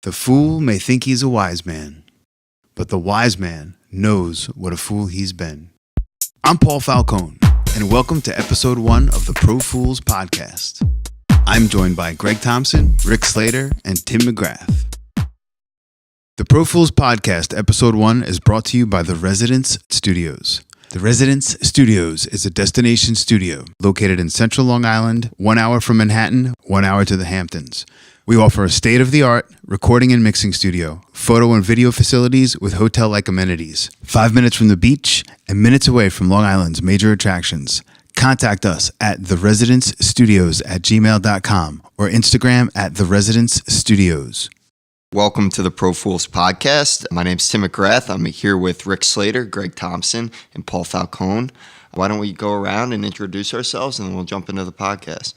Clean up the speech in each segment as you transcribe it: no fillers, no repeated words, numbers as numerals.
The fool may think he's a wise man, but the wise man knows what a fool he's been. I'm Paul Falcone, and welcome to episode 1 of the Pro Fools podcast. I'm joined by Greg Thompson, Rick Slater, and Tim McGrath. The Pro Fools podcast, episode 1, is brought to you by the Residence Studios. The Residence Studios is a destination studio located in central Long Island, 1 hour from Manhattan, 1 hour to the Hamptons. We offer a state-of-the-art recording and mixing studio, photo and video facilities with hotel-like amenities, 5 minutes from the beach and minutes away from Long Island's major attractions. Contact us at theresidencestudios@gmail.com or Instagram at theresidencestudios. Welcome to the Pro Fools podcast. My name's Tim McGrath. I'm here with Rick Slater, Greg Thompson, and Paul Falcone. Why don't we go around and introduce ourselves, and then we'll jump into the podcast.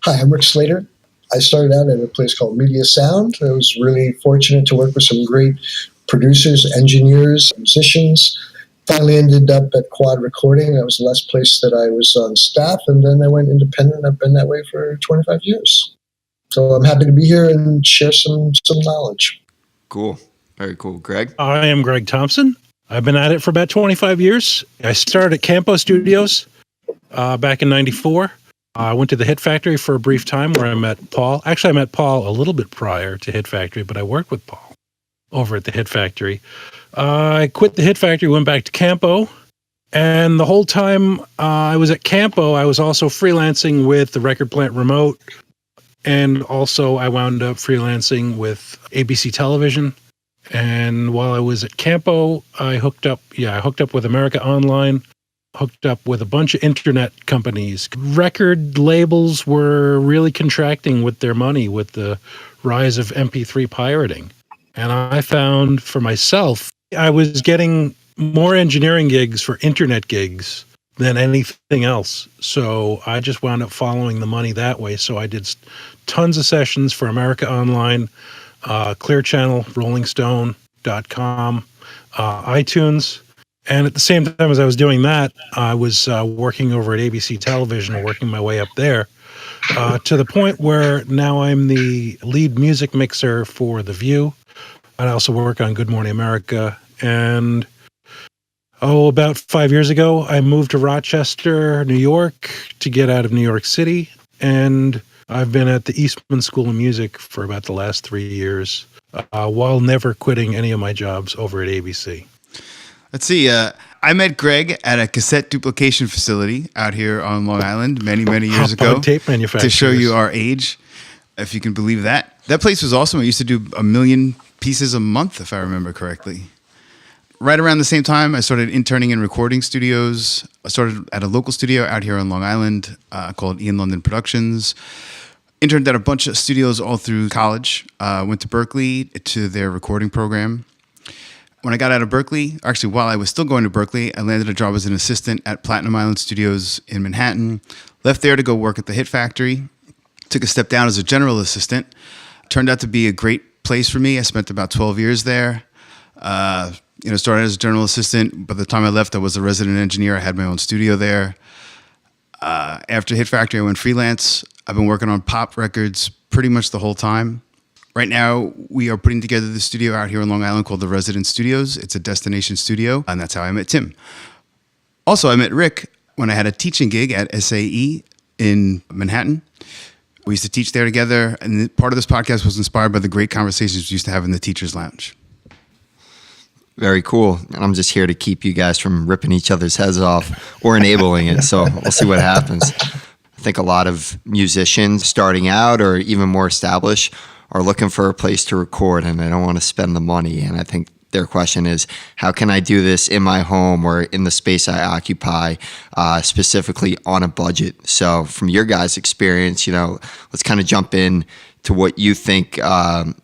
Hi, I'm Rick Slater. I started out at a place called Media Sound. I was really fortunate to work with some great producers, engineers, musicians. Finally ended up at Quad Recording. That was the last place that I was on staff, and then I went independent. I've been that way for 25 years. So I'm happy to be here and share some knowledge. Cool. Very cool. Greg? I am Greg Thompson. I've been at it for about 25 years. I started at Campo Studios back in 94. I went to the Hit Factory for a brief time where I met Paul. Actually, I met Paul a little bit prior to Hit Factory, but I worked with Paul over at the Hit Factory. I quit the Hit Factory, went back to Campo, and the whole time I was at Campo, I was also freelancing with the Record Plant Remote, and also I wound up freelancing with ABC Television. And while I was at Campo, I hooked up with America Online, hooked up with a bunch of internet companies. Record labels were really contracting with their money with the rise of MP3 pirating. And I found for myself, I was getting more engineering gigs for internet gigs than anything else. So I just wound up following the money that way. So I did tons of sessions for America Online, Clear Channel, RollingStone.com, iTunes. And at the same time as I was doing that, I was working over at ABC Television, working my way up there to the point where now I'm the lead music mixer for The View. I also work on Good Morning America. And about 5 years ago, I moved to Rochester, New York to get out of New York City. And I've been at the Eastman School of Music for about the last 3 years, while never quitting any of my jobs over at ABC. Let's see. I met Greg at a cassette duplication facility out here on Long Island many years ago. Tape manufacturers. To show you our age, if you can believe that. That place was awesome. I used to do 1 million pieces a month, if I remember correctly. Right around the same time, I started interning in recording studios. I started at a local studio out here on Long Island called Ian London Productions. Interned at a bunch of studios all through college. Went to Berkeley to their recording program. When I got out of Berkeley, actually while I was still going to Berkeley, I landed a job as an assistant at Platinum Island Studios in Manhattan. Left there to go work at the Hit Factory. Took a step down as a general assistant. Turned out to be a great place for me. I spent about 12 years there. Started as a general assistant. By the time I left, I was a resident engineer. I had my own studio there. After Hit Factory, I went freelance. I've been working on pop records pretty much the whole time. Right now, we are putting together the studio out here in Long Island called the Residence Studios. It's a destination studio, and that's how I met Tim. Also, I met Rick when I had a teaching gig at SAE in Manhattan. We used to teach there together, and part of this podcast was inspired by the great conversations we used to have in the teacher's lounge. Very cool. And I'm just here to keep you guys from ripping each other's heads off or enabling it. So we'll see what happens. I think a lot of musicians starting out or even more established are looking for a place to record and they don't want to spend the money. And I think their question is, how can I do this in my home or in the space I occupy, specifically on a budget? So from your guys' experience, let's kind of jump in to what you think are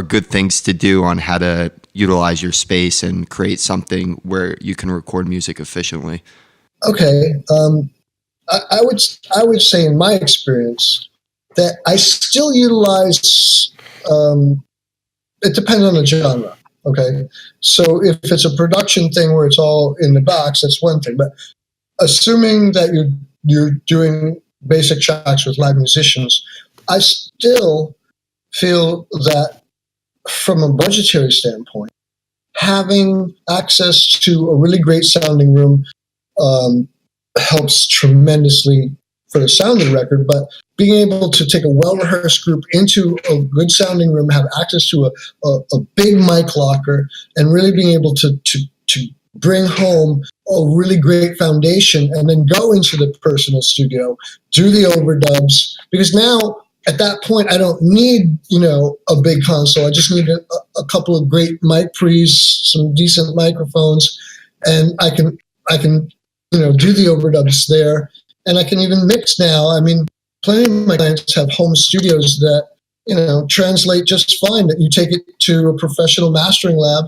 good things to do on how to utilize your space and create something where you can record music efficiently. Okay. I would say in my experience that I still utilize, it depends on the genre. Okay. So if it's a production thing where it's all in the box, that's one thing. But assuming that you're doing basic tracks with live musicians, I still feel that from a budgetary standpoint, having access to a really great sounding room helps tremendously for the sound of the record, but being able to take a well-rehearsed group into a good sounding room, have access to a big mic locker, and really being able to bring home a really great foundation and then go into the personal studio, do the overdubs, because now at that point I don't need, a big console. I just need a couple of great mic pre's, some decent microphones, and I can do the overdubs there, and I can even mix now. I mean, plenty of my clients have home studios that, translate just fine, that you take it to a professional mastering lab.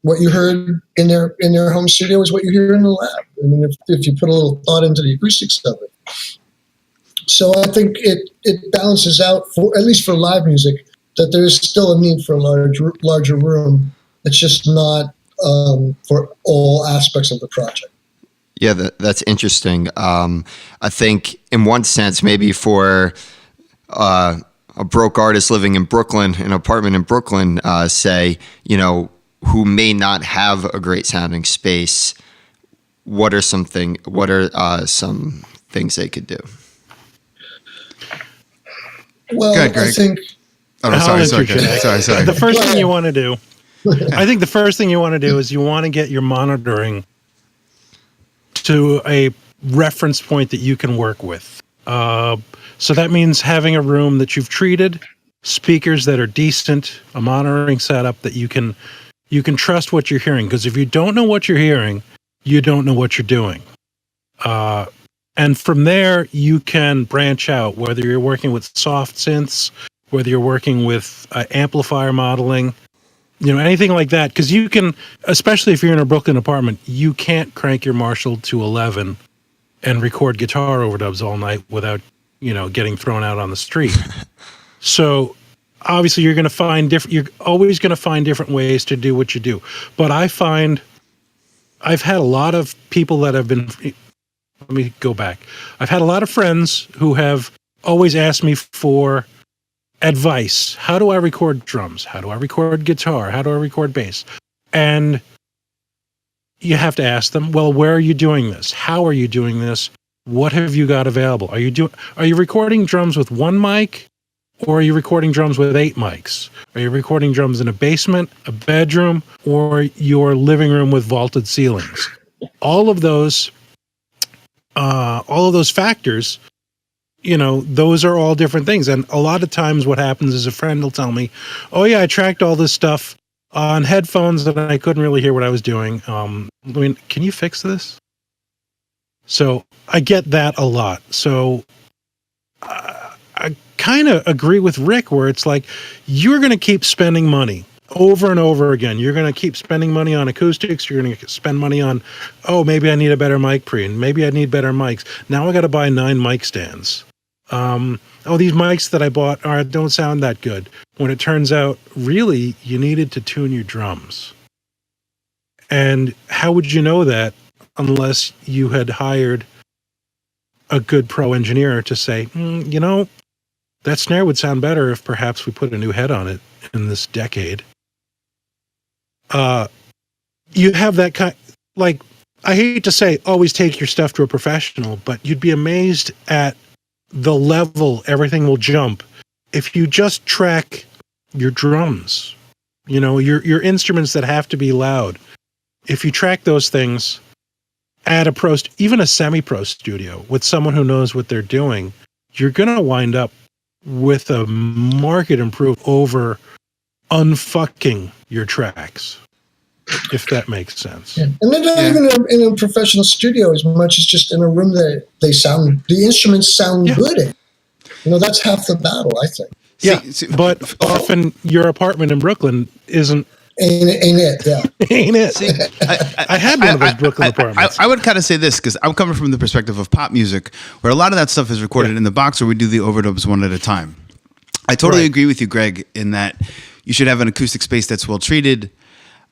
What you heard in their home studio is what you hear in the lab. I mean, if you put a little thought into the acoustics of it. So I think it balances out, for at least for live music, that there is still a need for a larger room. It's just not for all aspects of the project. Yeah, that's interesting. I think in one sense, maybe for a broke artist living in Brooklyn, an apartment in Brooklyn, say, who may not have a great sounding space, what are some things they could do? Well, Go ahead, Greg. I think. Oh, no, sorry. The first thing you want to do, I think the first thing you want to do is you want to get your monitoring to a reference point that you can work with. So that means having a room that you've treated, speakers that are decent, a monitoring setup that you can trust what you're hearing. Because if you don't know what you're hearing, you don't know what you're doing. And from there, you can branch out, whether you're working with soft synths, whether you're working with amplifier modeling, anything like that. Because you can, especially if you're in a Brooklyn apartment, you can't crank your Marshall to 11 and record guitar overdubs all night without, getting thrown out on the street. So obviously you're always going to find different ways to do what you do. But I find I've had a lot of people that have been, let me go back. I've had a lot of friends who have always asked me for advice. How do I record drums? How do I record guitar? How do I record bass? And you have to ask them, well, where are you doing this? How are you doing this? What have you got available? Are you recording drums with one mic, or are you recording drums with 8 mics? Are you recording drums in a basement, a bedroom, or your living room with vaulted ceilings? All of those factors, those are all different things. And a lot of times what happens is a friend will tell me, oh yeah, I tracked all this stuff on headphones and I couldn't really hear what I was doing. Can you fix this? So I get that a lot. So I kind of agree with Rick, where it's like, you're going to keep spending money over and over again. You're going to keep spending money on acoustics. You're going to spend money on, maybe I need a better mic pre, and maybe I need better mics. Now I got to buy 9 mic stands. These mics that I bought don't sound that good. When it turns out, really, you needed to tune your drums. And how would you know that unless you had hired a good pro engineer to say, that snare would sound better if perhaps we put a new head on it in this decade. You have that kind, like, I hate to say always take your stuff to a professional, but you'd be amazed at the level everything will jump if you just track your drums, your instruments that have to be loud. If you track those things at even a semi-pro studio with someone who knows what they're doing, you're going to wind up with a marked improvement over unfucking your tracks, if that makes sense. Yeah. And they're not even in a professional studio as much as just in a room that the instruments sound good in. That's half the battle, I think. But often your apartment in Brooklyn isn't. Ain't it? Yeah. Ain't it? See, I had one of those Brooklyn apartments. I would kind of say this, because I'm coming from the perspective of pop music, where a lot of that stuff is recorded in the box, or we do the overdubs one at a time. I totally agree with you, Greg, in that you should have an acoustic space that's well treated.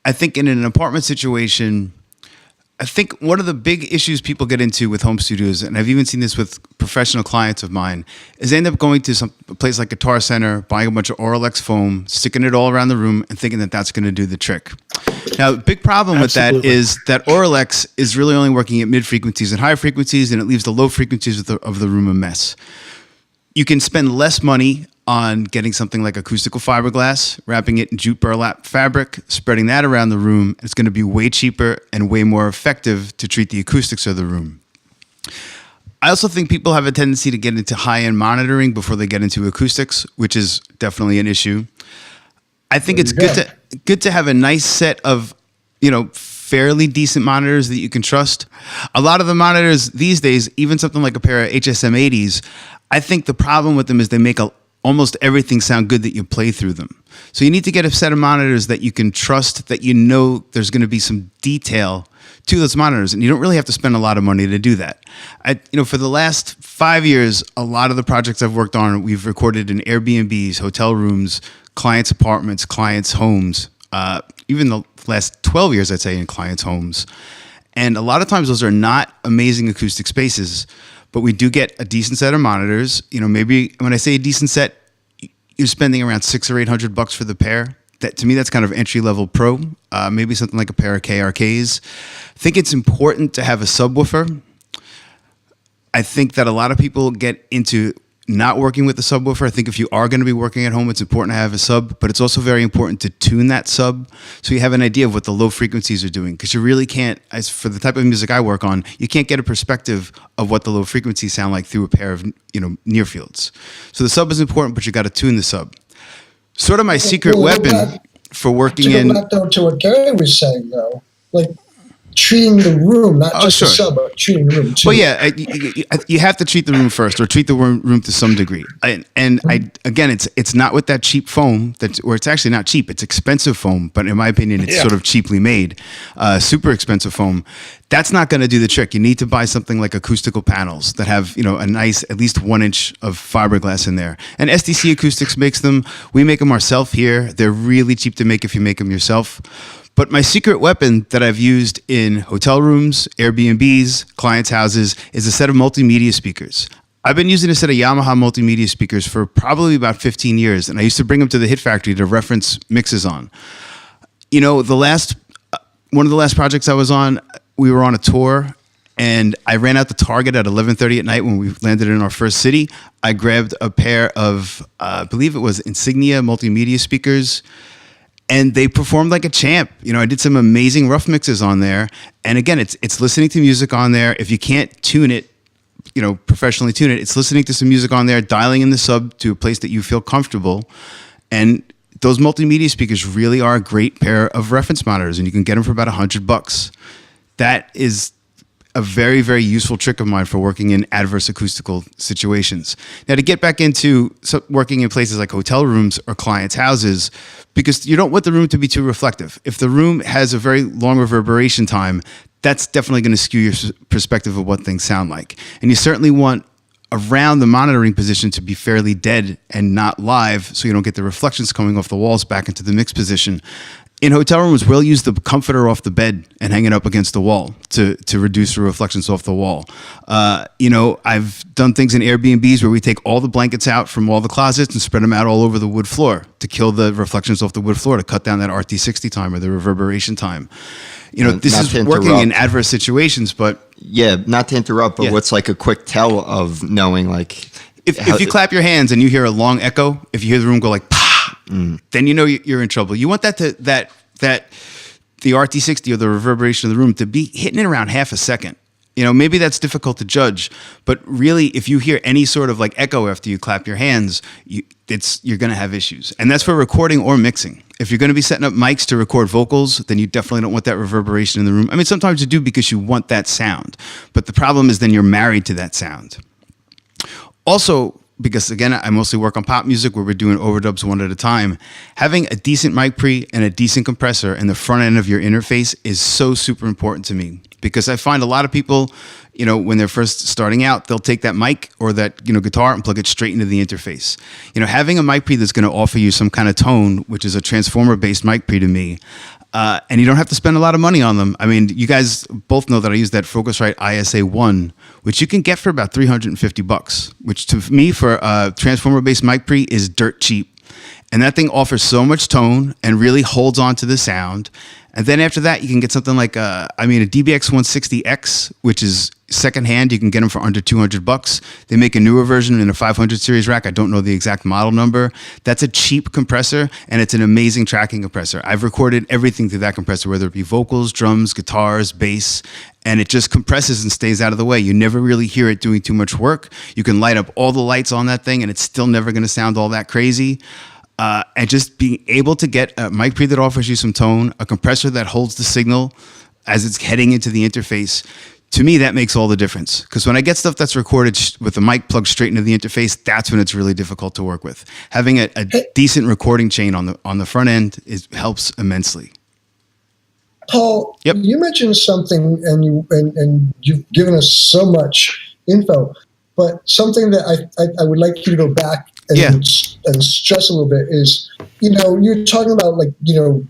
I think in an apartment situation, I think one of the big issues people get into with home studios, and I've even seen this with professional clients of mine, is they end up going to a place like Guitar Center, buying a bunch of Auralex foam, sticking it all around the room, and thinking that that's going to do the trick. Now, the big problem with that is that Auralex is really only working at mid frequencies and high frequencies, and it leaves the low frequencies of the room a mess. You can spend less money on getting something like acoustical fiberglass, wrapping it in jute burlap fabric, spreading that around the room. It's going to be way cheaper and way more effective to treat the acoustics of the room. I also think people have a tendency to get into high-end monitoring before they get into acoustics, which is definitely an issue. I think it's good to have a nice set of, fairly decent monitors that you can trust. A lot of the monitors these days, even something like a pair of HSM 80s, I think the problem with them is they make almost everything sound good that you play through them. So you need to get a set of monitors that you can trust, that there's going to be some detail to those monitors, and you don't really have to spend a lot of money to do that. For the last 5 years, a lot of the projects I've worked on, we've recorded in Airbnbs, hotel rooms, clients' apartments, clients' homes, even the last 12 years, I'd say, in clients' homes. And a lot of times those are not amazing acoustic spaces, but we do get a decent set of monitors. Maybe when I say a decent set, you're spending around $600 or $800 for the pair. That, to me, that's kind of entry-level pro. Maybe something like a pair of KRKs. I think it's important to have a subwoofer. I think that a lot of people get into not working with the subwoofer. I think if you are going to be working at home, it's important to have a sub, but it's also very important to tune that sub so you have an idea of what the low frequencies are doing, because you really can't, as for the type of music I work on, you can't get a perspective of what the low frequencies sound like through a pair of near fields. So the sub is important, but you got to tune the sub. Sort of my secret weapon for working in. To go back though to what Gary was saying though, like treating the room, not just the sub, but treating the room too. Well, yeah, you have to treat the room first, or treat the room to some degree. Again, it's not with that cheap foam or it's actually not cheap. It's expensive foam, but in my opinion, it's sort of cheaply made, super expensive foam. That's not going to do the trick. You need to buy something like acoustical panels that have a nice at least 1 inch of fiberglass in there. And SDC Acoustics makes them. We make them ourselves here. They're really cheap to make if you make them yourself. But my secret weapon that I've used in hotel rooms, Airbnbs, clients' houses is a set of multimedia speakers. I've been using a set of Yamaha multimedia speakers for probably about 15 years, and I used to bring them to the Hit Factory to reference mixes on. One of the last projects I was on, we were on a tour, and I ran out to Target at 11:30 at night when we landed in our first city. I grabbed a pair of, I believe it was Insignia multimedia speakers, and they performed like a champ. I did some amazing rough mixes on there. And again, it's listening to music on there. If you can't tune it, professionally tune it, it's listening to some music on there, dialing in the sub to a place that you feel comfortable. And those multimedia speakers really are a great pair of reference monitors, and you can get them for about $100. That is a very, very useful trick of mine for working in adverse acoustical situations. Now, to get back into working in places like hotel rooms or clients' houses, because you don't want the room to be too reflective. If the room has a very long reverberation time, that's definitely going to skew your perspective of what things sound like. And you certainly want around the monitoring position to be fairly dead and not live, so you don't get the reflections coming off the walls back into the mix position. In hotel rooms, we'll use the comforter off the bed and hang it up against the wall to reduce the reflections off the wall. I've done things in Airbnbs where we take all the blankets out from all the closets and spread them out all over the wood floor to kill the reflections off the wood floor, to cut down that RT60 time or the reverberation time. This is working in adverse situations, but... Yeah, not to interrupt, but what's like a quick tell of knowing like... If you clap your hands and you hear a long echo, if you hear the room go like... then you're in trouble. You want that the RT60 or the reverberation of the room to be hitting it around half a second. Maybe that's difficult to judge, but really, if you hear any sort of like echo after you clap your hands, you're going to have issues. And that's for recording or mixing. If you're going to be setting up mics to record vocals, then you definitely don't want that reverberation in the room. I mean, sometimes you do because you want that sound, but the problem is then you're married to that sound. Also, because again, I mostly work on pop music where we're doing overdubs one at a time, having a decent mic pre and a decent compressor in the front end of your interface is so super important to me, because I find a lot of people, when they're first starting out, they'll take that mic or that, guitar and plug it straight into the interface. Having a mic pre that's going to offer you some kind of tone, which is a transformer based mic pre to me, And you don't have to spend a lot of money on them. I mean, you guys both know that I use that Focusrite ISA1, which you can get for about $350, which to me for a transformer-based mic pre is dirt cheap. And that thing offers so much tone and really holds on to the sound. And then after that, you can get something like a DBX 160X, which is secondhand. You can get them for under $200. They make a newer version in a 500 series rack. I don't know the exact model number. That's a cheap compressor, and it's an amazing tracking compressor. I've recorded everything through that compressor, whether it be vocals, drums, guitars, bass, and it just compresses and stays out of the way. You never really hear it doing too much work. You can light up all the lights on that thing, and it's still never going to sound all that crazy. And just being able to get a mic pre that offers you some tone, a compressor that holds the signal as it's heading into the interface, to me, that makes all the difference. Because when I get stuff that's recorded with the mic plugged straight into the interface, that's when it's really difficult to work with. Having a decent recording chain on the front end helps immensely. Paul, Yep. you mentioned something, and you've given us so much info, but something that I would like you to go back and stress a little bit is, you're talking about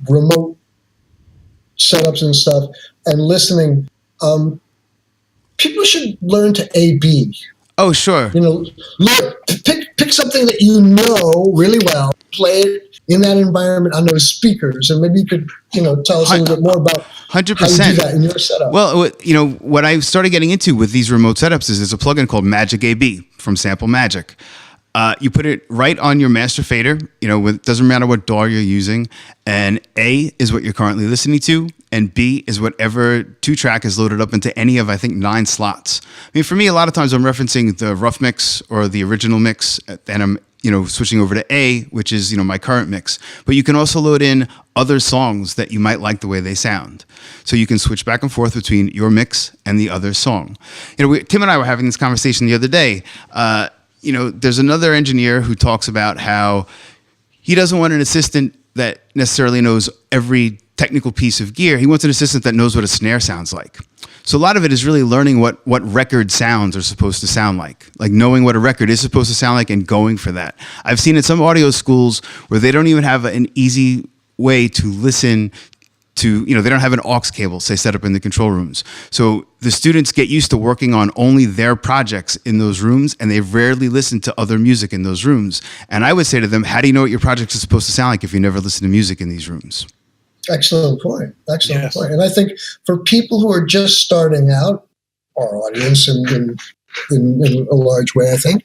remote setups and stuff and listening. People should learn to A/B. Oh, sure. Pick something that you know really well, play it in that environment on those speakers, and maybe you could tell us a little bit more about 100%. how you do that in your setup. Well, what I started getting into with these remote setups is there's a plugin called Magic AB from Sample Magic. You put it right on your master fader, it doesn't matter what DAW you're using, and A is what you're currently listening to, and B is whatever 2-track is loaded up into any of, I think, 9 slots. I mean, for me, a lot of times I'm referencing the rough mix or the original mix, and I'm, switching over to A, which is, my current mix. But you can also load in other songs that you might like the way they sound. So you can switch back and forth between your mix and the other song. Tim and I were having this conversation the other day. There's another engineer who talks about how he doesn't want an assistant that necessarily knows every technical piece of gear. He wants an assistant that knows what a snare sounds like. So a lot of it is really learning what record sounds are supposed to sound like knowing what a record is supposed to sound like and going for that. I've seen in some audio schools where they don't even have an easy way to listen to, they don't have an aux cable, say, set up in the control rooms. So the students get used to working on only their projects in those rooms, and they rarely listen to other music in those rooms. And I would say to them, how do you know what your project is supposed to sound like if you never listen to music in these rooms? Excellent point. Yes. And I think for people who are just starting out, our audience in a large way, I think,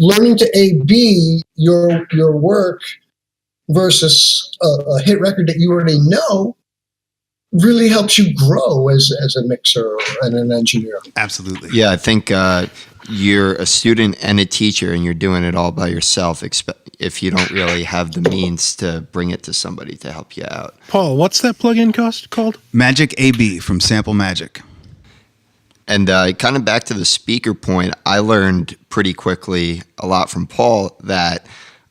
learning to A/B your work versus a hit record that you already know really helps you grow as a mixer and an engineer. Absolutely. Yeah, I think you're a student and a teacher, and you're doing it all by yourself if you don't really have the means to bring it to somebody to help you out. Paul, what's that plugin called? Magic AB from Sample Magic. And kind of back to the speaker point, I learned pretty quickly a lot from Paul that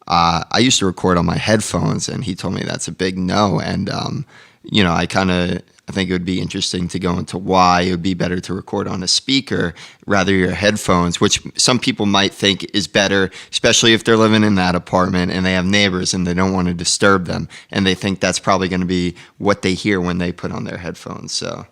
I used to record on my headphones, and he told me that's a big no. And, I think it would be interesting to go into why it would be better to record on a speaker rather your headphones, which some people might think is better, especially if they're living in that apartment and they have neighbors and they don't want to disturb them. And they think that's probably going to be what they hear when they put on their headphones. So,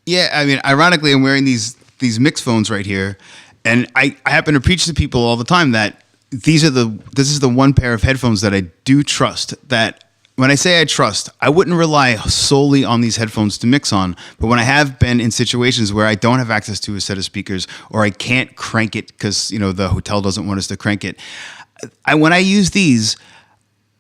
yeah, I mean, ironically, I'm wearing these mix phones right here, and I happen to preach to people all the time that this is the one pair of headphones that I do trust. That when I say I trust, I wouldn't rely solely on these headphones to mix on, but when I have been in situations where I don't have access to a set of speakers or I can't crank it because the hotel doesn't want us to crank it, when I use these,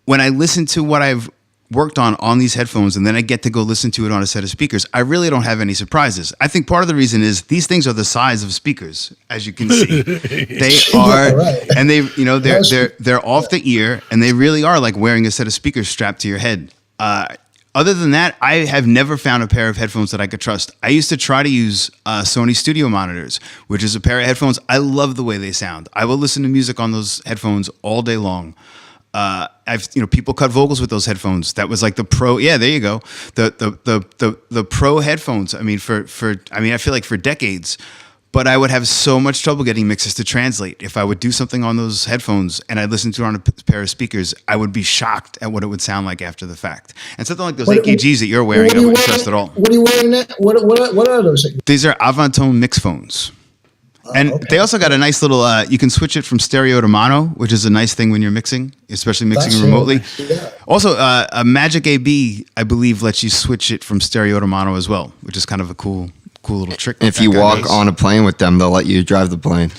when I listen to what I've worked on these headphones, and then I get to go listen to it on a set of speakers, I really don't have any surprises. I think part of the reason is these things are the size of speakers, as you can see. They are, right. and they're off the ear, and they really are like wearing a set of speakers strapped to your head. Other than that, I have never found a pair of headphones that I could trust. I used to try to use Sony Studio monitors, which is a pair of headphones. I love the way they sound. I will listen to music on those headphones all day long. People cut vocals with those headphones. That was like the pro. Yeah, there you go. The pro headphones. I mean, I feel like for decades, But I would have so much trouble getting mixers to translate. If I would do something on those headphones and I listened to it on a pair of speakers, I would be shocked at what it would sound like after the fact. And something like those AKGs that you're wearing, I wouldn't trust at all. What are you wearing now? What are those? These are Avantone mix phones. And okay. they also got a nice little, you can switch it from stereo to mono, which is a nice thing when you're mixing, especially mixing remotely. Yeah. Also, a Magic AB, I believe, lets you switch it from stereo to mono as well, which is kind of a cool little trick. If you walk on a plane with them, they'll let you drive the plane.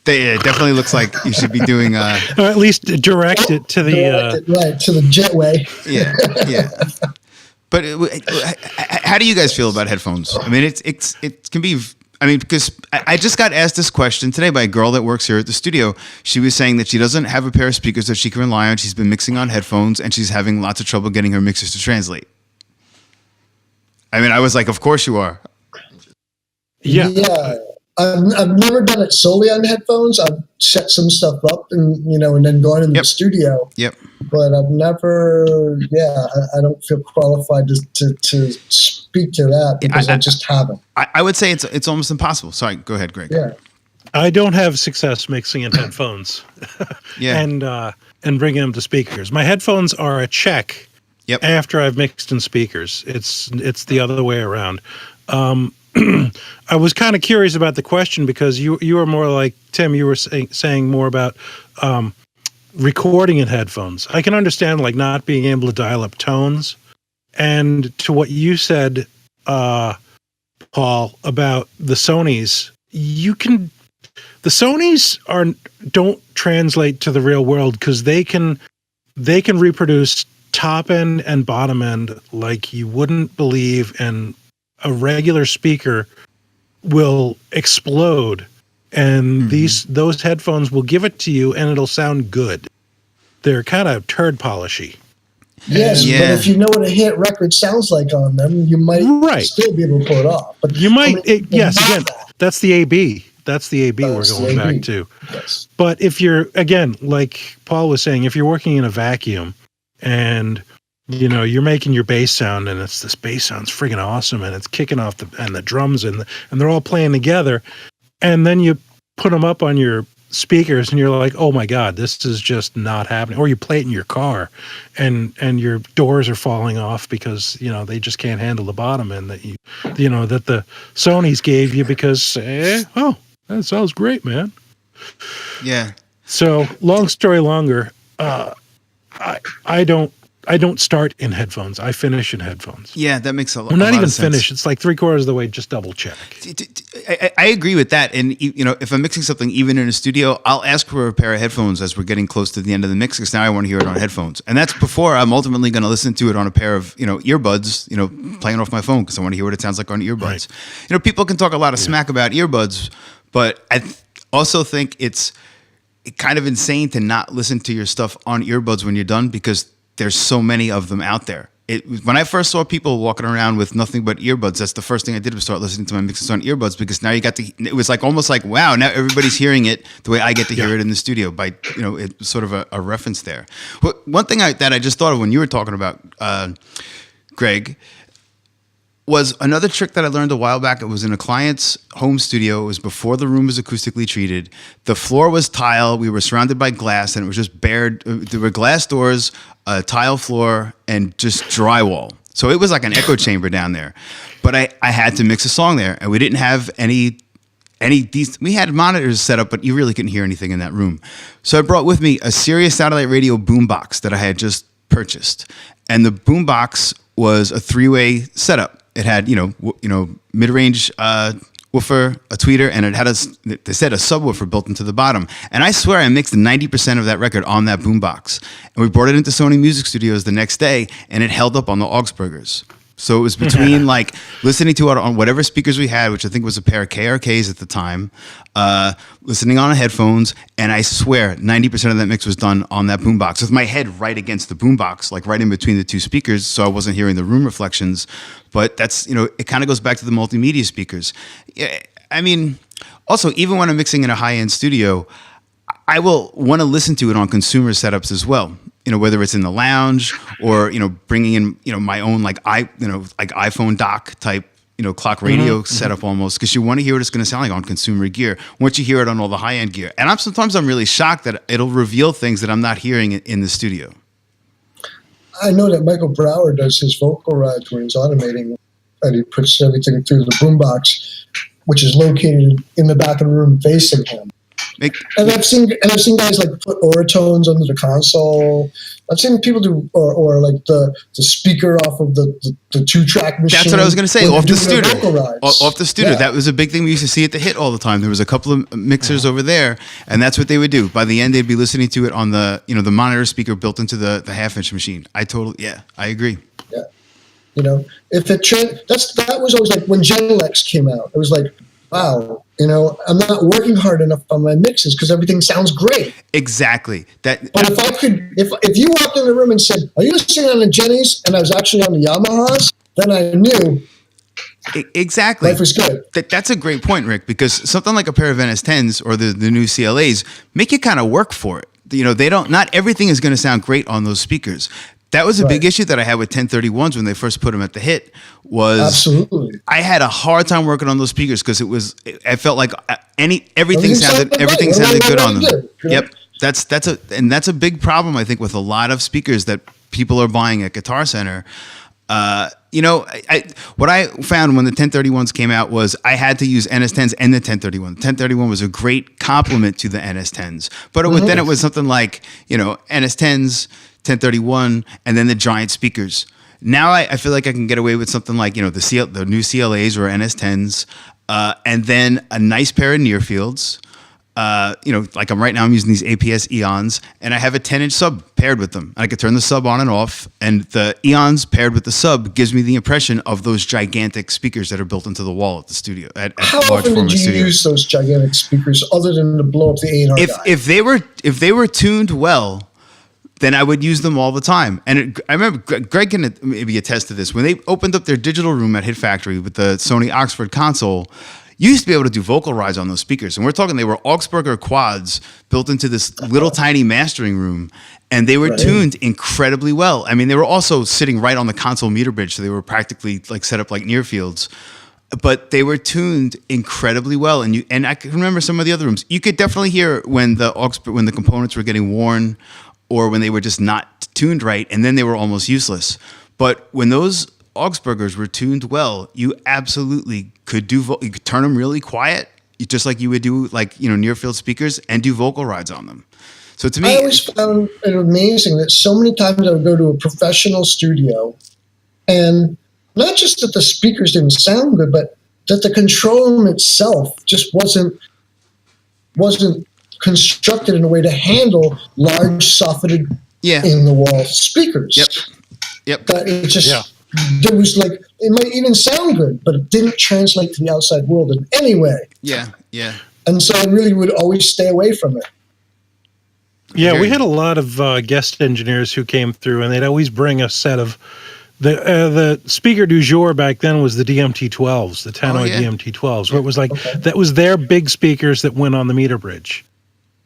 It definitely looks like you should be doing... or at least direct it to the... right, to the jetway. Yeah. But how do you guys feel about headphones? I mean, it can be... I mean, because I just got asked this question today by a girl that works here at the studio. She was saying that she doesn't have a pair of speakers that she can rely on. She's been mixing on headphones, and she's having lots of trouble getting her mixers to translate. I mean, I was like, of course you are. Yeah. I've never done it solely on headphones. I've set some stuff up and then gone in the studio. Yep. But I've never, I don't feel qualified to speak to that because I just haven't. I would say it's almost impossible. Sorry, go ahead, Greg. Yeah. I don't have success mixing in headphones. Yeah. And bringing them to speakers. My headphones are a check. Yep. After I've mixed in speakers. It's the other way around. I was kind of curious about the question because you were more like Tim. You were saying more about recording in headphones. I can understand like not being able to dial up tones, and to what you said, Paul, about the Sonys. The Sonys don't translate to the real world because they can reproduce top end and bottom end like you wouldn't believe, and a regular speaker will explode, and those headphones will give it to you and it'll sound good. They're kind of turd polishy. Yes, but if you know what a hit record sounds like on them, you might still be able to pull it off. But you might, again, that's the AB. That's the AB we're going back to. Yes. But if you're, again, like Paul was saying, if you're working in a vacuum and you're making your bass sound, and this bass sounds friggin' awesome, and it's kicking off the drums and they're all playing together, and then you put them up on your speakers, and you're like, oh my god, this is just not happening. Or you play it in your car, and your doors are falling off because they just can't handle the bottom end that that the Sonys gave you because that sounds great, man. Yeah. So long story longer, I don't start in headphones. I finish in headphones. Yeah, that makes a lot. Well, not even of sense. finish. It's like 3/4 of the way. Just double check. I agree with that. And if I'm mixing something even in a studio, I'll ask for a pair of headphones as we're getting close to the end of the mix because now I want to hear it on headphones. And that's before I'm ultimately going to listen to it on a pair of earbuds. Playing off my phone because I want to hear what it sounds like on earbuds. Right. People can talk a lot of smack about earbuds, but I also think it's kind of insane to not listen to your stuff on earbuds when you're done because there's so many of them out there. When I first saw people walking around with nothing but earbuds, that's the first thing I did was start listening to my mixes on earbuds because now it was like almost like, wow, now everybody's hearing it the way I get to hear it in the studio by, it's sort of a reference there. One thing that I just thought of when you were talking about, Greg, was another trick that I learned a while back. It was in a client's home studio. It was before the room was acoustically treated. The floor was tile. We were surrounded by glass, and it was just bare. There were glass doors, a tile floor, and just drywall. So it was like an echo chamber down there. But I had to mix a song there, and we didn't have any we had monitors set up, but you really couldn't hear anything in that room. So I brought with me a Sirius satellite radio boombox that I had just purchased, and the boombox was a 3-way setup. It had, mid-range woofer, a tweeter, and it had they said a subwoofer built into the bottom. And I swear I mixed 90% of that record on that boombox. And we brought it into Sony Music Studios the next day, and it held up on the Augsburgers. So it was between like listening to it on whatever speakers we had, which I think was a pair of KRKs at the time, listening on headphones, and I swear 90% of that mix was done on that boombox with my head right against the boombox, like right in between the two speakers, so I wasn't hearing the room reflections. But that's, it kind of goes back to the multimedia speakers. I mean, also, even when I'm mixing in a high-end studio, I will want to listen to it on consumer setups as well. Whether it's in the lounge or, bringing in, my own like iPhone dock type clock radio setup almost, because you want to hear what it's going to sound like on consumer gear once you hear it on all the high end gear. And sometimes I'm really shocked that it'll reveal things that I'm not hearing in the studio. I know that Michael Brower does his vocal rides when he's automating, and he puts everything through the boombox, which is located in the back of the room facing him. And I've seen guys like put oratones under the console. I've seen people do or like the speaker off of the 2-track machine. That's what I was going to say. Off the studio. Off the studio. Yeah. That was a big thing we used to see at the Hit all the time. There was a couple of mixers over there, and that's what they would do. By the end, they'd be listening to it on the the monitor speaker built into the half-inch machine. I agree. Yeah. If that was always like when Genelex came out. It was like, wow, I'm not working hard enough on my mixes because everything sounds great. Exactly. But if you walked in the room and said, "Are you listening on the Jennies?" and I was actually on the Yamahas, then I knew. Exactly. Life was good. That's a great point, Rick, because something like a pair of NS10s or the new CLAs make you kind of work for it. Not everything is going to sound great on those speakers. That was a big issue that I had with 1031s when they first put them at the Hit. Absolutely. I had a hard time working on those speakers because I felt like everything sounded good on them. Yep. That's a big problem, I think, with a lot of speakers that people are buying at Guitar Center. What I found when the 1031s came out was I had to use NS10s and the 1031. The 1031 was a great complement to the NS10s, but then it was something like NS10s, 1031, and then the giant speakers. Now I feel like I can get away with something like the new CLAs or NS10s, and then a nice pair of near fields. Like right now I'm using these APS Eons, and I have a 10-inch sub paired with them. I can turn the sub on and off, and the Eons paired with the sub gives me the impression of those gigantic speakers that are built into the wall at the studio. How often did you use those gigantic speakers other than to blow up the A&R guy? If they were tuned well, then I would use them all the time. And I remember Greg can maybe attest to this. When they opened up their digital room at Hit Factory with the Sony Oxford console, you used to be able to do vocal rides on those speakers. And we're talking they were Augsburger quads built into this little tiny mastering room. And they were tuned incredibly well. I mean, they were also sitting right on the console meter bridge. So they were practically like set up like near fields. But they were tuned incredibly well. And I can remember some of the other rooms. You could definitely hear when the components were getting worn, or when they were just not tuned right, and then they were almost useless. But when those Augsburgers were tuned well, you absolutely could you could turn them really quiet, just like you would do near field speakers, and do vocal rides on them. So to me, I always found it amazing that so many times I would go to a professional studio, and not just that the speakers didn't sound good, but that the control room itself just wasn't constructed in a way to handle large softeted in the wall speakers. Yep. That it just there was it might even sound good, but it didn't translate to the outside world in any way. Yeah. And so I really would always stay away from it. Yeah, we had a lot of guest engineers who came through, and they'd always bring a set of the speaker du jour back then was the DMT-12s, the Tannoy DMT-12s, where it was that was their big speakers that went on the meter bridge.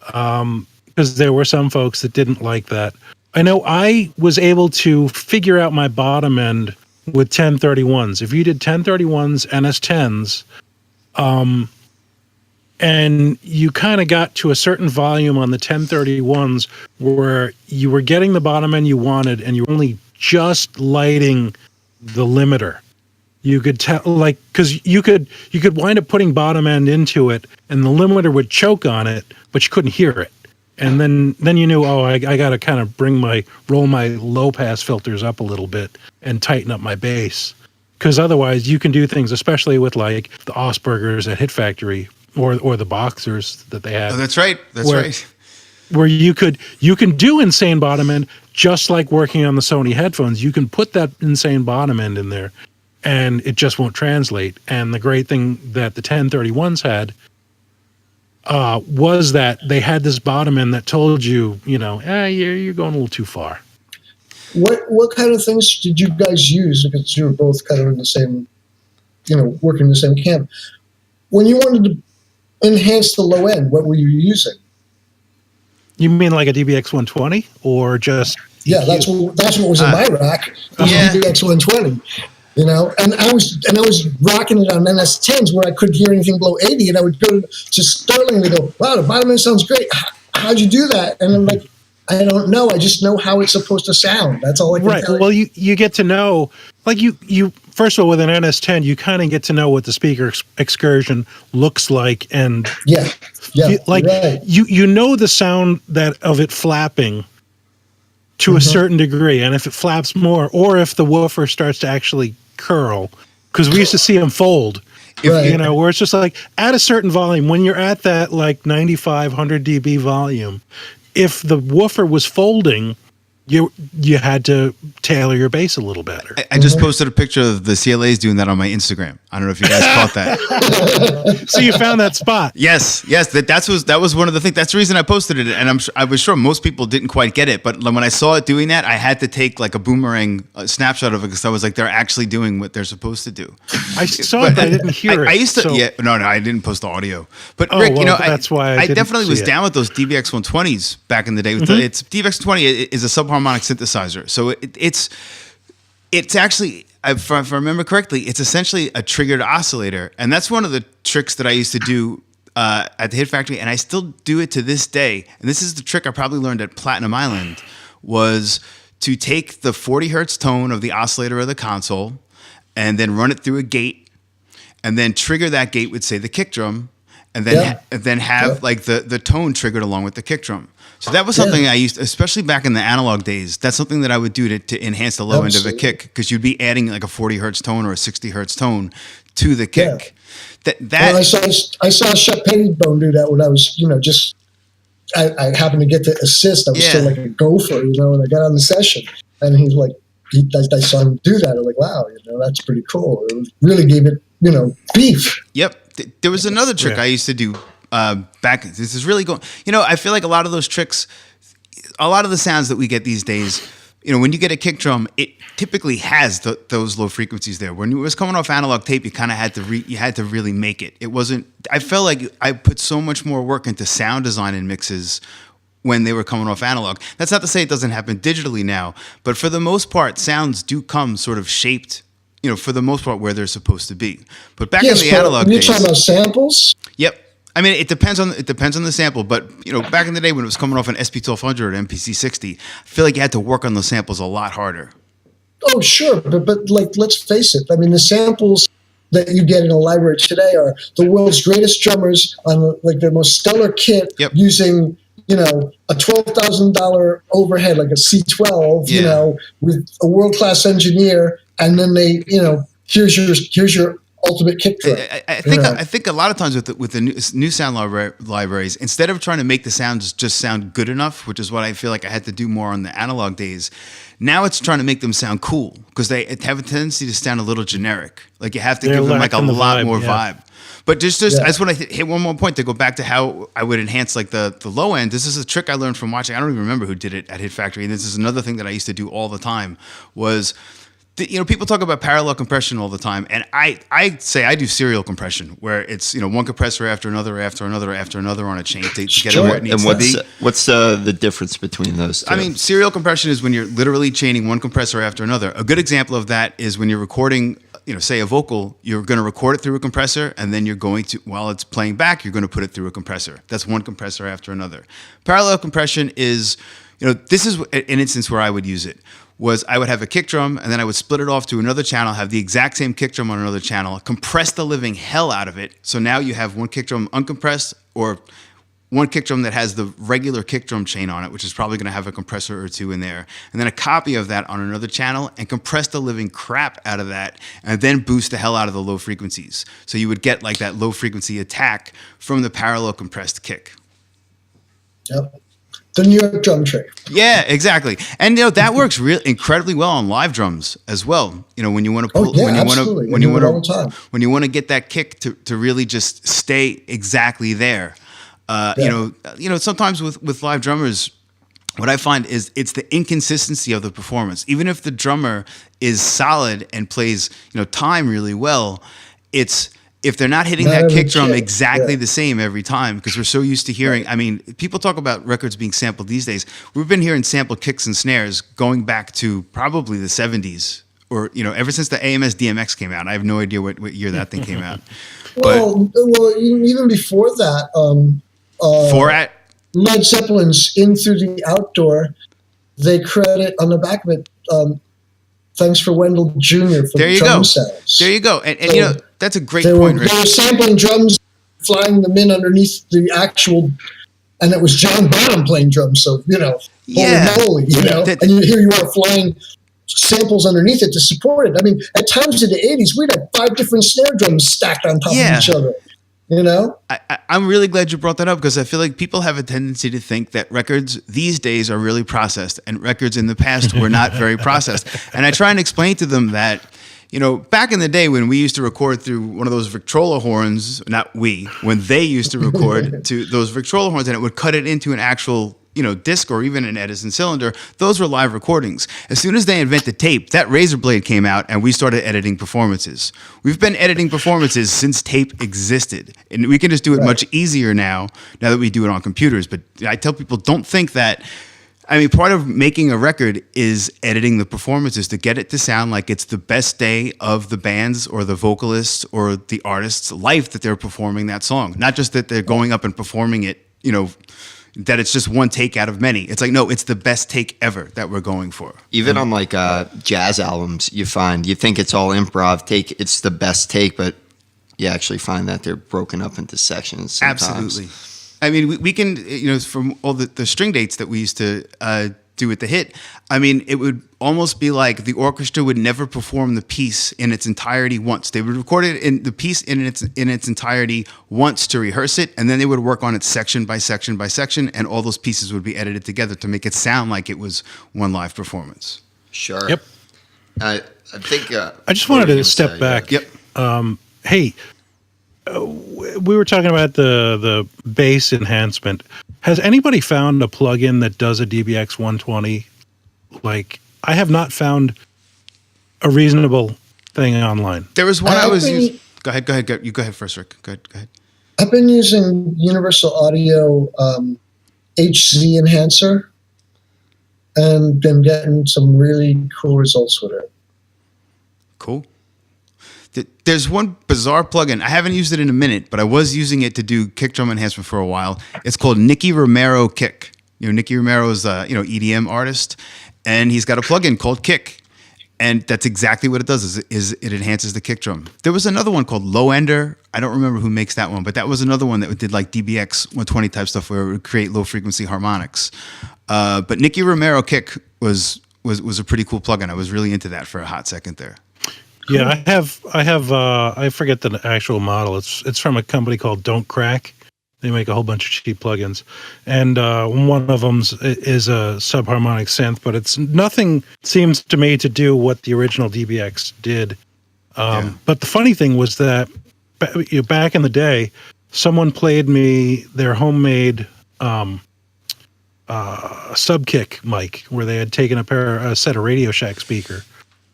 Because there were some folks that didn't like that. I know I was able to figure out my bottom end with 1031s. If you did 1031s, NS10s, and you kind of got to a certain volume on the 1031s where you were getting the bottom end you wanted, and you were only just lighting the limiter. You could tell, because you could wind up putting bottom end into it, and the limiter would choke on it, but you couldn't hear it. And then you knew, I got to kind of roll my low pass filters up a little bit and tighten up my bass, because otherwise you can do things, especially with the Augsburgers at Hit Factory or the Boxers that they had. Oh, that's right. Right. Where you can do insane bottom end just like working on the Sony headphones. You can put that insane bottom end in there, and it just won't translate. And the great thing that the 1031s had was that they had this bottom end that told you, you're going a little too far. What kind of things did you guys use? Because you were both kind of in the same, working in the same camp. When you wanted to enhance the low end, what were you using? You mean like a DBX 120 or just? Yeah, that's what was in my rack. DBX 120. And I was rocking it on NS10s where I couldn't hear anything below 80, and I would go to Sterling and they go, "Wow, the bottom end sounds great. How'd you do that?" And I'm like, "I don't know. I just know how it's supposed to sound. That's all I can tell you." Well, you get to know, like you first of all, with an NS10, you kind of get to know what the speaker excursion looks like, and yeah, right. you know the sound of it flapping to a certain degree, and if it flaps more, or if the woofer starts to actually curl, because we used to see them fold. Right. Where it's just like at a certain volume, when you're at that like 95, 100 dB volume, if the woofer was folding, you had to tailor your bass a little better. I just posted a picture of the CLAs doing that on my Instagram. I don't know if you guys caught that. So you found that spot. Yes. That was one of the things. That's the reason I posted it, and I was sure most people didn't quite get it. But when I saw it doing that, I had to take like a boomerang snapshot of it because I was like, they're actually doing what they're supposed to do. I saw it, but I didn't hear it. I used to. So. Yeah, no, I didn't post the audio. But Rick, that's why I definitely was down with those DBX 120s back in the day. It's DBX 120 is a subharmonic synthesizer, so it's actually, if I remember correctly, it's essentially a triggered oscillator, and that's one of the tricks that I used to do at the Hit Factory, and I still do it to this day. And this is the trick I probably learned at Platinum Island, was to take the 40 hertz tone of the oscillator or the console, and then run it through a gate, and then trigger that gate with, say, the kick drum, and then have like the tone triggered along with the kick drum. So that was something I used, especially back in the analog days. That's something that I would do to enhance the low end of a kick, because you'd be adding like a 40 hertz tone or a 60 hertz tone to the kick. Well, I saw Shep Pettibone do that when I was, I happened to get to assist. I was still like a gopher, and I got on the session, and he's like, I saw him do that. I was like, wow, that's pretty cool. It really gave it, beef. Yep. There was another trick I used to do back. This is really going. I feel like a lot of those tricks, a lot of the sounds that we get these days, when you get a kick drum, it typically has those low frequencies there. When it was coming off analog tape, you kind of had to really make it. It wasn't. I felt like I put so much more work into sound design and mixes when they were coming off analog. That's not to say it doesn't happen digitally now, but for the most part, sounds do come sort of shaped, for the most part, where they're supposed to be. But back in the analog days, you're talking about samples. Yep. I mean, it depends on the sample, but back in the day when it was coming off an SP1200 or MPC 60, I feel like you had to work on those samples a lot harder. Oh, sure, but like, let's face it. I mean, the samples that you get in a library today are the world's greatest drummers on like their most stellar kit, using a $12,000 overhead like a C12, with a world-class engineer, and then they, here's your ultimate kick drum. I think a lot of times with the new sound libraries, instead of trying to make the sounds just sound good enough, which is what I feel like I had to do more on the analog days, now it's trying to make them sound cool, because they have a tendency to sound a little generic. Like you have to give them like a lot more vibe. But I just want to hit one more point to go back to how I would enhance like the low end. This is a trick I learned from watching. I don't even remember who did it at Hit Factory. And this is another thing that I used to do all the time was, people talk about parallel compression all the time. And I say I do serial compression, where it's, one compressor after another, after another, after another on a chain to get it where it needs to be. What's the difference between those two? I mean, serial compression is when you're literally chaining one compressor after another. A good example of that is when you're recording, say a vocal, you're going to record it through a compressor, and then you're going to, while it's playing back, you're going to put it through a compressor. That's one compressor after another. Parallel compression is, this is an instance where I would use it. Was I would have a kick drum, and then I would split it off to another channel, have the exact same kick drum on another channel, compress the living hell out of it. So now you have one kick drum uncompressed, or one kick drum that has the regular kick drum chain on it, which is probably going to have a compressor or two in there, and then a copy of that on another channel, and compress the living crap out of that, and then boost the hell out of the low frequencies. So you would get like that low frequency attack from the parallel compressed kick. Yep. The New York drum trick. Yeah, exactly. And that works incredibly well on live drums as well. When you want to pull, when you want to get that kick to really just stay exactly there. Sometimes with live drummers, what I find is it's the inconsistency of the performance. Even if the drummer is solid and plays, time really well, if they're not hitting that kick drum exactly the same every time, because we're so used to hearing, I mean, people talk about records being sampled these days. We've been hearing sampled kicks and snares going back to probably the 70s or ever since the AMS DMX came out. I have no idea what year that thing came out. Well, even before that, Forat. Led Zeppelin's "In Through the Outdoor," they credit on the back of it. Thanks for Wendell Jr. for There the you drum go. sounds. There you go. And So that's a great they point, were Rick. sampling drums, flying them in underneath the actual, and it was John Bonham playing drums. So Yeah. holy moly, and here you are flying samples underneath it to support it. I mean, at times in the '80s, we'd have 5 different snare drums stacked on top of each other. I'm really glad you brought that up, because I feel like people have a tendency to think that records these days are really processed, and records in the past were not very processed. And I try and explain to them that, back in the day when we used to record through one of those Victrola horns, when they used to record to those Victrola horns, and it would cut it into an actual disc or even an Edison cylinder, those were live recordings. As soon as they invented tape, that razor blade came out and we started editing performances. We've been editing performances since tape existed. And we can just do it much easier now that we do it on computers. But I tell people, don't think that. I mean, part of making a record is editing the performances to get it to sound like it's the best day of the band's or the vocalist's or the artist's life that they're performing that song. Not just that they're going up and performing it, that it's just one take out of many. It's like, no, it's the best take ever that we're going for. Even on like jazz albums, you think it's all improv take, it's the best take, but you actually find that they're broken up into sections sometimes. Absolutely. I mean, we can, from all the string dates that we used to do with the hit, I mean, it would almost be like the orchestra would never perform the piece in its entirety once. They would record it in the piece in its entirety once to rehearse it, and then they would work on it section by section by section, and all those pieces would be edited together to make it sound like it was one live performance. Sure. Yep. I think. I just wanted to step back. Yep. Hey, we were talking about the bass enhancement. Has anybody found a plugin that does a DBX 120? Like, I have not found a reasonable thing online. There was one I was using. Go ahead. You go ahead first, Rick. Go ahead. I've been using Universal Audio HZ Enhancer, and been getting some really cool results with it. Cool. There's one bizarre plugin. I haven't used it in a minute, but I was using it to do kick drum enhancement for a while. It's called Nicky Romero Kick. Nicky Romero is a EDM artist, and he's got a plugin called Kick, and that's exactly what it does. Is it enhances the kick drum. There was another one called Low Ender. I don't remember who makes that one, but that was another one that did like DBX 120 type stuff where it would create low frequency harmonics. But Nicky Romero Kick was a pretty cool plugin. I was really into that for a hot second there. Yeah, I have I forget the actual model. It's from a company called Don't Crack. They make a whole bunch of cheap plugins, and one of them is a subharmonic synth, but it's nothing seems to me to do what the original DBX did. But the funny thing was that back in the day, someone played me their homemade sub-kick mic, where they had taken a set of Radio Shack speaker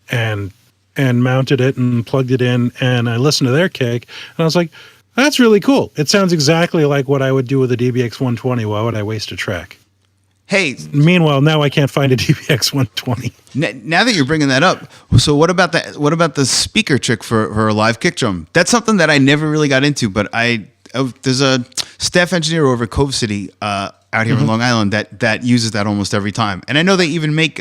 and mounted it and plugged it in, and I listened to their kick, and I was like, that's really cool. It sounds exactly like what I would do with a DBX 120. Why would I waste a track? Hey. Meanwhile, now I can't find a DBX 120. Now that you're bringing that up, so what about the speaker trick for a live kick drum? That's something that I never really got into, but there's a staff engineer over at Cove City out here in Long Island that uses that almost every time. And I know they even make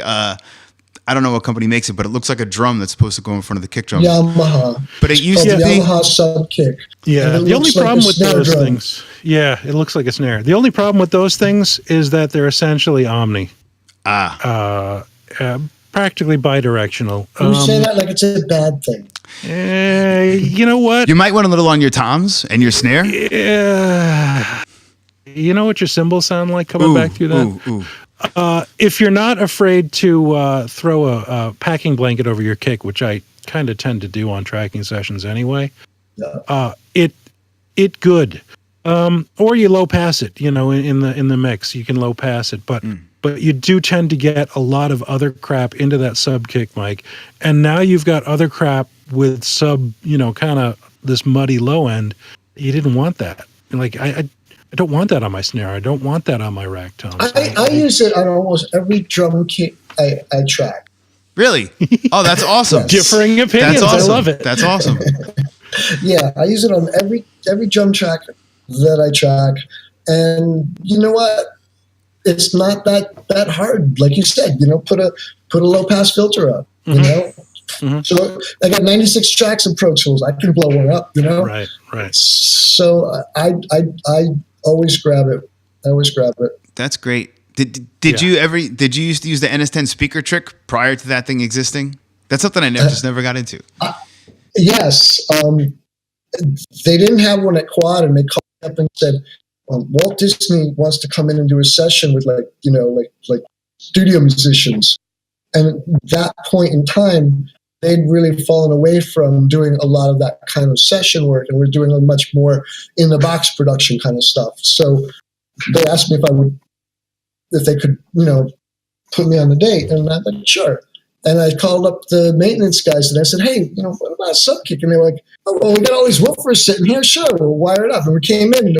I don't know what company makes it, but it looks like a drum that's supposed to go in front of the kick drum. Yamaha. But it used to be Yamaha sub kick. Yeah, the only problem with those things. Yeah, it looks like a snare. The only problem with those things is that they're essentially omni. Practically bidirectional. You say that like it's a bad thing. You know what? You might want a little on your toms and your snare. Yeah. You know what your cymbals sound like coming back through that? Ooh. If you're not afraid to throw a packing blanket over your kick, which I kind of tend to do on tracking sessions anyway, it good. Or you low pass it, in the mix. You can low pass it, but you do tend to get a lot of other crap into that sub kick mic, and now you've got other crap with sub, kind of this muddy low end. You didn't want that. Like I don't want that on my snare. I don't want that on my rack toms. I use it on almost every drum kit I track. Really? Oh, that's awesome. Yes. Differing opinions. That's awesome. I love it. That's awesome. Yeah, I use it on every drum track that I track, and you know what? It's not that hard. Like you said, put a low pass filter up. So I got 96 tracks in Pro Tools. I can blow one up. Right. So I always grab it. That's great. Did you used to use the NS10 speaker trick prior to that thing existing? That's something I just never got into. Yes. They didn't have one at Quad, and they called up and said, Walt Disney wants to come in and do a session with like studio musicians. And at that point in time, they'd really fallen away from doing a lot of that kind of session work, and we're doing a much more in the box production kind of stuff. So they asked me if they could, put me on the date, and I said, sure. And I called up the maintenance guys and I said, hey, what about a subkick? And they were like, oh, well, we got all these woofers sitting here. Sure, we'll wire it up. And we came in,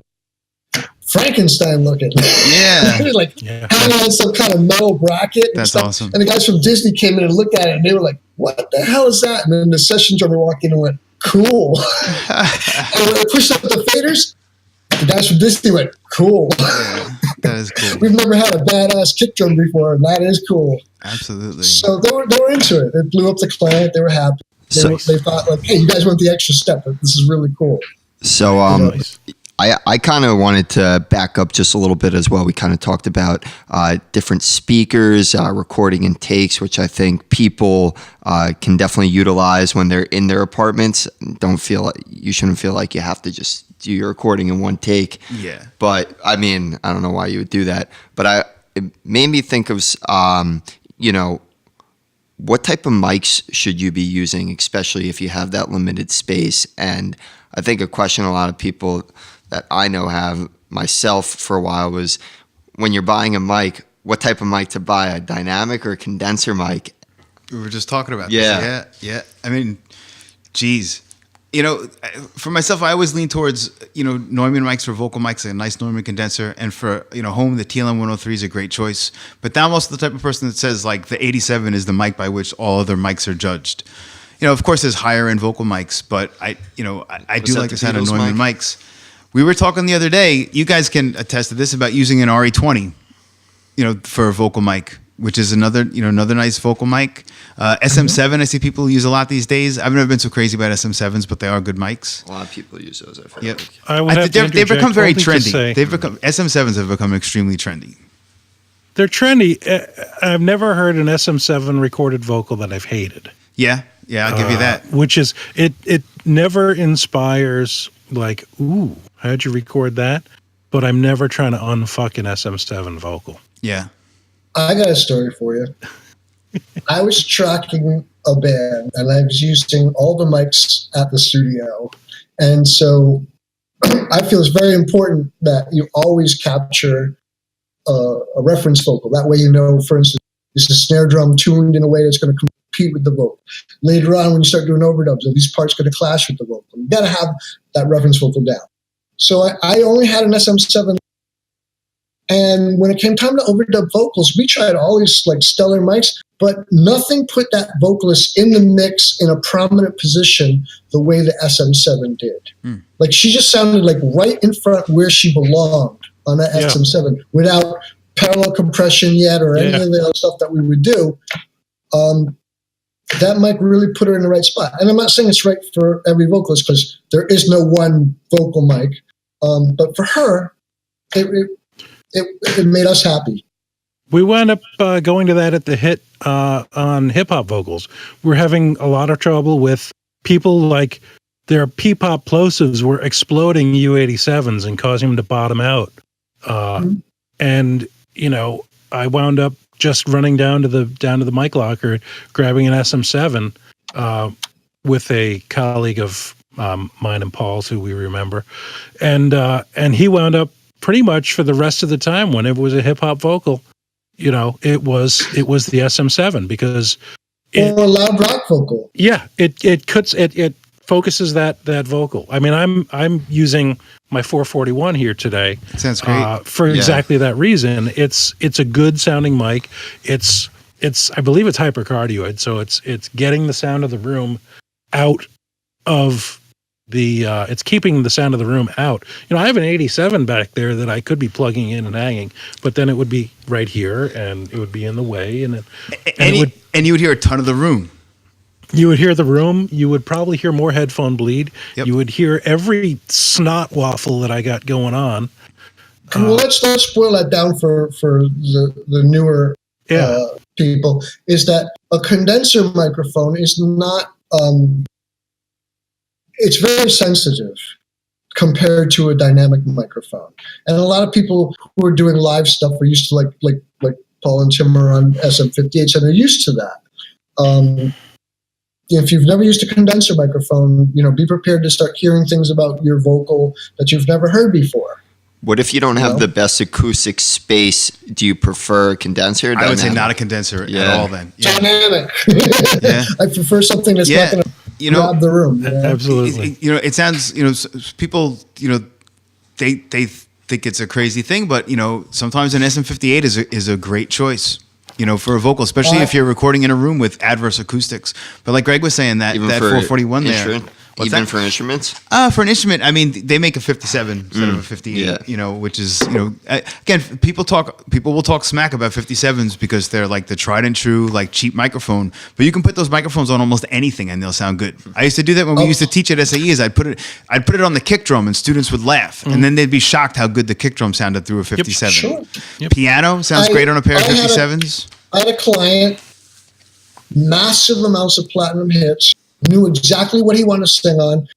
Frankenstein looking. Yeah. It was like hanging on some kind of metal bracket. And That's stuff. awesome. And the guys from Disney came in and looked at it, and they were like, what the hell is that? And then the session drummer walked in and went, cool. And when I pushed up the faders, the guys from Disney went, cool. Yeah, that is cool. We've never had a badass kick drum before, and that is cool. Absolutely. So they were into it. It blew up the client. They were happy. They thought like, hey, you guys went the extra step. This is really cool. So Nice. I kind of wanted to back up just a little bit as well. We kind of talked about different speakers, recording and takes, which I think people can definitely utilize when they're in their apartments. You shouldn't feel like you have to just do your recording in one take. Yeah. But I mean, I don't know why you would do that. But it made me think of, what type of mics should you be using, especially if you have that limited space? And I think a question a lot of people that I know have, myself for a while, was when you're buying a mic, what type of mic to buy, a dynamic or a condenser mic? We were just talking about Yeah. this. Yeah. I mean, geez. For myself, I always lean towards, Neumann mics for vocal mics, a nice Neumann condenser. And for, home, the TLM 103 is a great choice. But now I'm also the type of person that says, like, the 87 is the mic by which all other mics are judged. Of course, there's higher end vocal mics, but I do like the sound of Neumann mics. We were talking the other day, you guys can attest to this, about using an RE20, for a vocal mic, which is another nice vocal mic. SM7, I see people use a lot these days. I've never been so crazy about SM7s, but they are good mics. A lot of people use those, I feel Yep. like. I would have to They've become interject very only to say- trendy. SM7s have become extremely trendy. They're trendy. I've never heard an SM7 recorded vocal that I've hated. Yeah, I'll give you that. Which is, it never inspires like, ooh, how'd you record that? But I'm never trying to unfuck an SM7 vocal. Yeah. I got a story for you. I was tracking a band, and I was using all the mics at the studio. And so I feel it's very important that you always capture a reference vocal. That way for instance, is the snare drum tuned in a way that's going to compete with the vocal. Later on, when you start doing overdubs, are these parts going to clash with the vocal? You got to have that reference vocal down. So I only had an SM7. And when it came time to overdub vocals, we tried all these like stellar mics, but nothing put that vocalist in the mix in a prominent position the way the SM7 did. Like she just sounded like right in front where she belonged on that SM7 without parallel compression yet or any of the other stuff that we would do. That mic really put her in the right spot. And I'm not saying it's right for every vocalist because there is no one vocal mic. But for her, it made us happy. We wound up going to that at the hit on hip hop vocals. We're having a lot of trouble with people like their P-pop plosives were exploding U87s and causing them to bottom out. And I wound up just running down to the mic locker, grabbing an SM7 with a colleague of mine and Paul's, who we remember, and he wound up pretty much for the rest of the time when it was a hip hop vocal, it was the SM7 because or a loud rock vocal. Yeah, it focuses that vocal. I mean, I'm using my 441 here today. Sounds great. For exactly that reason. It's a good sounding mic. It's I believe it's hypercardioid, so it's getting the sound of the room out of the it's keeping the sound of the room out. I have an 87 back there that I could be plugging in and hanging, but then it would be right here and it would be in the way, and you would hear a ton of the room. You would hear the room. You would probably hear more headphone bleed. Yep. You would hear every snot waffle that I got going on. Well, let's not spoil that down for the newer people. Is that a condenser microphone is not? It's very sensitive compared to a dynamic microphone, and a lot of people who are doing live stuff are used to like Paul and Tim are on SM58s, and they're used to that. If you've never used a condenser microphone, be prepared to start hearing things about your vocal that you've never heard before. What if you don't have the best acoustic space? Do you prefer a condenser? Or I would say not a condenser at all then. Yeah. Dynamic. Yeah. I prefer something that's not going to grab the room. Absolutely. It sounds, people, they think it's a crazy thing, but, sometimes an SM58 is a great choice. For a vocal, especially if you're recording in a room with adverse acoustics. But like Greg was saying, that 441 there. Even for instruments? For an instrument, I mean, they make a 57 instead of a 58, which is, again, people will talk smack about 57s because they're like the tried and true, like cheap microphone. But you can put those microphones on almost anything and they'll sound good. I used to do that when we used to teach at SAEs. I'd put it on the kick drum and students would laugh. And then they'd be shocked how good the kick drum sounded through a 57. Sure. Yep. Piano sounds great on a pair of 57s. I had a client, massive amounts of platinum hits, knew exactly what he wanted to sing on,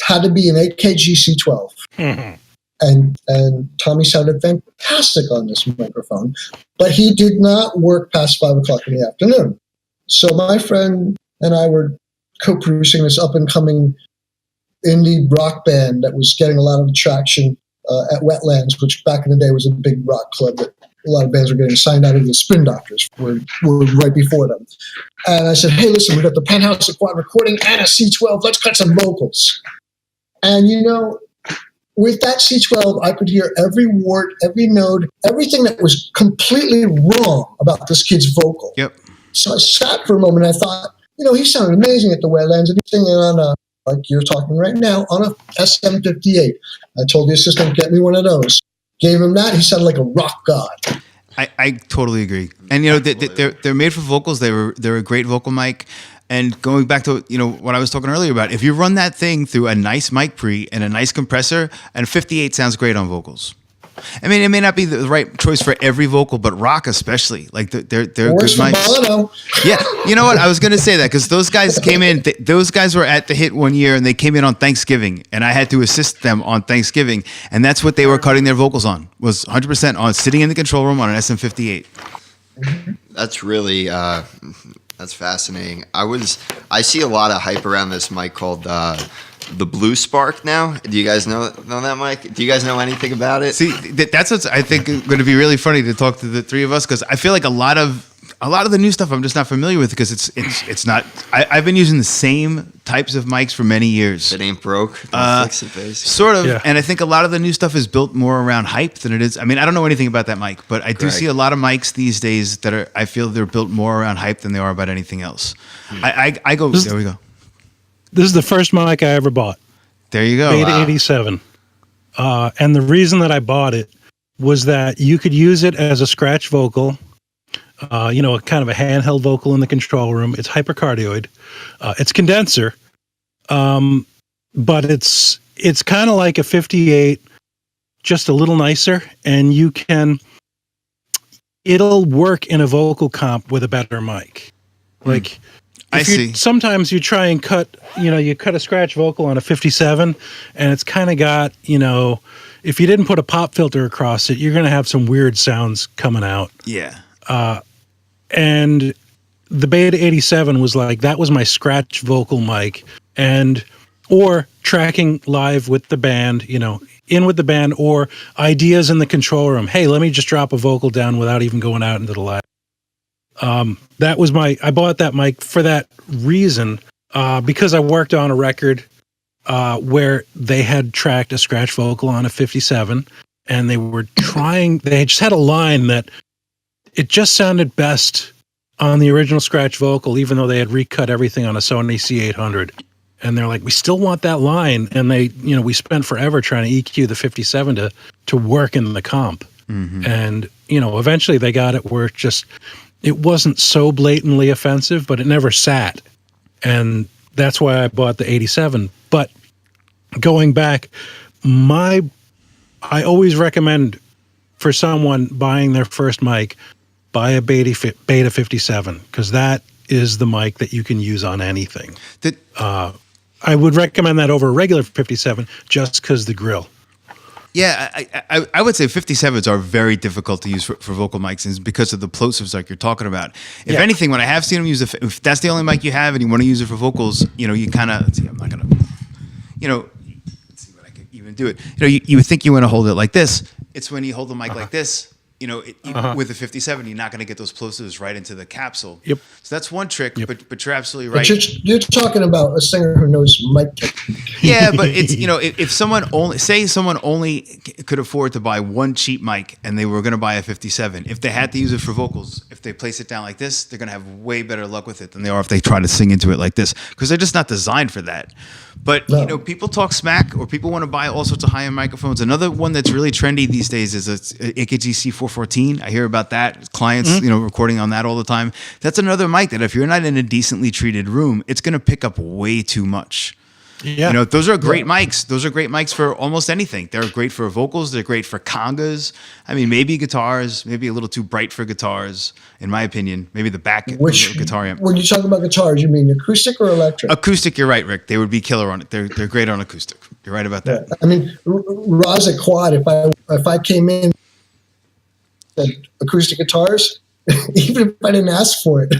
had to be an 8kg C12. Mm-hmm. And Tommy sounded fantastic on this microphone, but he did not work past 5 o'clock in the afternoon. So my friend and I were co-producing this up-and-coming indie rock band that was getting a lot of traction at Wetlands, which back in the day was a big rock club that a lot of bands were getting signed out of the Spin Doctors. Were right before them. And I said, hey, listen, we got the Penthouse at Quad Recording and a C12. Let's cut some vocals. And, with that C12, I could hear every wart, every note, everything that was completely wrong about this kid's vocal. Yep. So I sat for a moment and I thought, he sounded amazing at the Wetlands, and he's singing on like you're talking right now, on a SM58. I told the assistant, get me one of those. Gave him that. He sounded like a rock god. I totally agree. And they're made for vocals. They're a great vocal mic. And going back to what I was talking earlier about, if you run that thing through a nice mic pre and a nice compressor, and 58 sounds great on vocals. I mean, it may not be the right choice for every vocal, but rock especially. Like they're good mics. Yeah, you know what? I was going to say that because those guys came in. Those guys were at the Hit one year, and they came in on Thanksgiving, and I had to assist them on Thanksgiving, and that's what they were cutting their vocals on. Was 100% on sitting in the control room on an SM58. That's really that's fascinating. I see a lot of hype around this mic called the Blue Spark now. Do you guys know that mic? Do you guys know anything about it? See, that's what's I think going to be really funny to talk to the three of us, because I feel like a lot of the new stuff I'm just not familiar with, because it's not. I've been using the same types of mics for many years. It ain't broke. Don't fix it, basically. Sort of, yeah. And I think a lot of the new stuff is built more around hype than it is. I mean, I don't know anything about that mic, but I do see a lot of mics these days that I feel they're built more around hype than they are about anything else. I go. There we go. This is the first mic I ever bought. There you go. Beta 87. And the reason that I bought it was that you could use it as a scratch vocal, a kind of a handheld vocal in the control room. It's hypercardioid. It's condenser, but it's kind of like a 58, just a little nicer, and it'll work in a vocal comp with a better mic. Like, I see. Sometimes you try and cut a scratch vocal on a 57, and it's kind of got, if you didn't put a pop filter across it, you're going to have some weird sounds coming out. Yeah. And the Beta 87 was like, that was my scratch vocal mic, or tracking live with the band, in with the band, or ideas in the control room. Hey, let me just drop a vocal down without even going out into the lab. That was I bought that mic for that reason, because I worked on a record, where they had tracked a scratch vocal on a 57, and they just had a line that it just sounded best on the original scratch vocal, even though they had recut everything on a Sony C800. And they're like, we still want that line. And they, we spent forever trying to EQ the 57 to work in the comp. Mm-hmm. And, eventually they got it where it wasn't so blatantly offensive, but it never sat. And that's why I bought the 87. But going back, I always recommend for someone buying their first mic, buy a Beta 57, because that is the mic that you can use on anything. I would recommend that over a regular 57 just because the grill. Yeah, I would say 57s are very difficult to use for vocal mics, and because of the plosives like you're talking about. If anything, when I have seen them use if that's the only mic you have and you want to use it for vocals, you kind of, I'm not going to, let's see what I can even do it. You would think you want to hold it like this. It's when you hold the mic like this, with the 57, you're not going to get those plosives right into the capsule. Yep. So that's one trick, but you're absolutely right. But you're talking about a singer who knows mic technique. Yeah, but it's, if someone only could afford to buy one cheap mic and they were going to buy a 57, if they had to use it for vocals, if they place it down like this, they're going to have way better luck with it than they are if they try to sing into it like this, because they're just not designed for that. But, people talk smack, or people want to buy all sorts of high-end microphones. Another one that's really trendy these days is a AKG C414. I hear about that. Clients, recording on that all the time. That's another mic that if you're not in a decently treated room, it's going to pick up way too much. Yeah. Those are great mics. Those are great mics for almost anything. They're great for vocals. They're great for congas. I mean, maybe guitars, maybe a little too bright for guitars, in my opinion. Maybe the back guitar amp. When you talk about guitars, you mean acoustic or electric? Acoustic, you're right, Rick. They would be killer on it. They're great on acoustic. You're right about that. Yeah. I mean, Roz at Quad, if I came in and acoustic guitars, even if I didn't ask for it,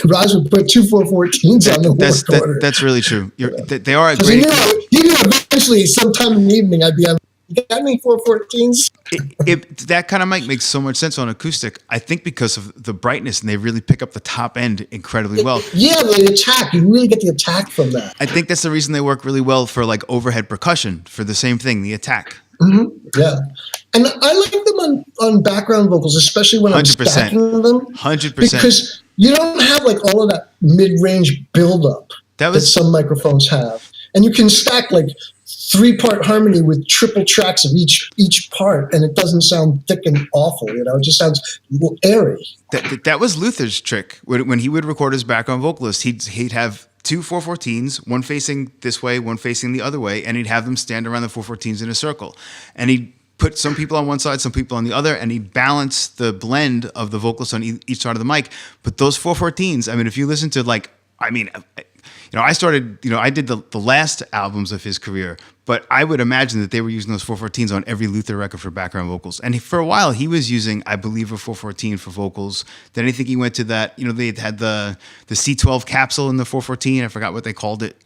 Roz would put 2 414s on the recorder. That's really true. They are a great. You knew eventually, sometime in the evening, I'd be on. You got any 414s? That kind of mic makes so much sense on acoustic. I think because of the brightness, and they really pick up the top end incredibly well. Yeah, the attack. You really get the attack from that. I think that's the reason they work really well for like overhead percussion for the same thing, the attack. Mm-hmm. Yeah, and I like them on background vocals, especially when 100%. I'm stacking them. 100%. Because you don't have like all of that mid-range buildup that some microphones have, and you can stack like 3-part harmony with triple tracks of each part, and it doesn't sound thick and awful. It just sounds a little airy. That was Luther's trick when he would record his background vocalist. He'd have 2 414s, one facing this way, one facing the other way, and he'd have them stand around the 414s in a circle. And he'd put some people on one side, some people on the other, and he'd balance the blend of the vocalists on each side of the mic. But those 414s, I mean, if you listen to I started, I did the last albums of his career, but I would imagine that they were using those 414s on every Luther record for background vocals. And for a while, he was using, I believe, a 414 for vocals. Then I think he went to that, they had the C12 capsule in the 414. I forgot what they called it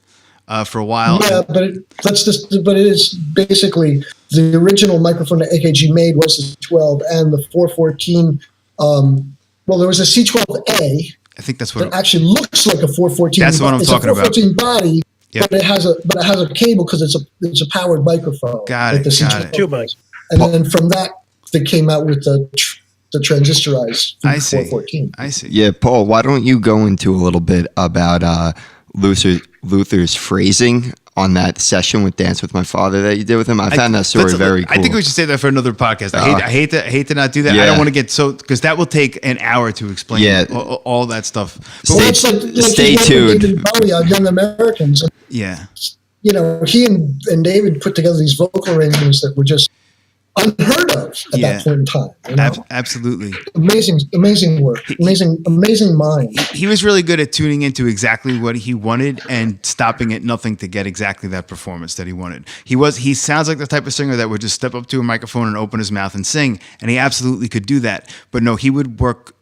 for a while. Yeah, but it is basically the original microphone that AKG made was the C12, and the 414. There was a C12A. I think that's what it actually looks like a 414. That's what I'm talking about. It's a 414 body, but it has a cable because it's a powered microphone. Got it. And then from that, they came out with the transistorized 414. I see. Yeah, Paul, why don't you go into a little bit about Luther's phrasing on that session with Dance with My Father that you did with him? I found that story very cool. I think we should say that for another podcast. I hate to not do that. Yeah. I don't want to get because that will take an hour to explain all that stuff. But stay tuned. David Bowie on Young Americans. Yeah. He and David put together these vocal arrangements that were just unheard of at that point in time. Absolutely. Amazing work. Amazing mind. He was really good at tuning into exactly what he wanted and stopping at nothing to get exactly that performance that he wanted. He sounds like the type of singer that would just step up to a microphone and open his mouth and sing, and he absolutely could do that. But no, he would work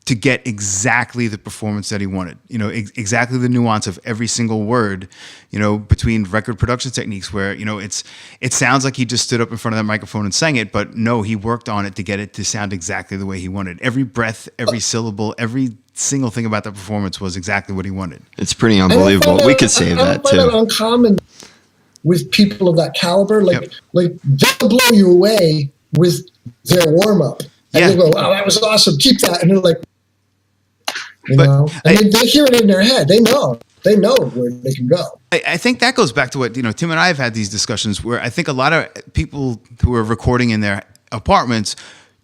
to get exactly the performance that he wanted, exactly the nuance of every single word, between record production techniques where, it sounds like he just stood up in front of that microphone and sang it, but no, he worked on it to get it to sound exactly the way he wanted. Every breath, every syllable, every single thing about that performance was exactly what he wanted. It's pretty unbelievable. We could save that too. I find that uncommon with people of that caliber. Like they'll blow you away with their warm up. And you'll go, "Wow, that was awesome. Keep that." And they're like, you know, and they hear it in their head. They know where they can go. I think that goes back to what, you know, Tim and I have had these discussions where I think a lot of people who are recording in their apartments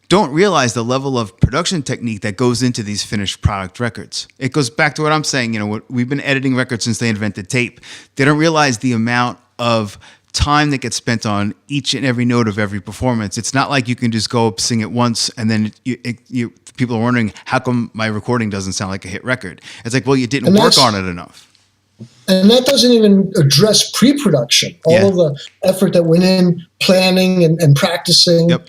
don't realize the level of production technique that goes into these finished product records. It goes back to what I'm saying, you know, we've been editing records since they invented tape. They don't realize the amount of time that gets spent on each and every note of every performance. It's not like you can just go sing it once and then people are wondering, how come my recording doesn't sound like a hit record? It's like, well, you didn't work on it enough. And that doesn't even address pre-production, all of the effort that went in planning and practicing. Yep.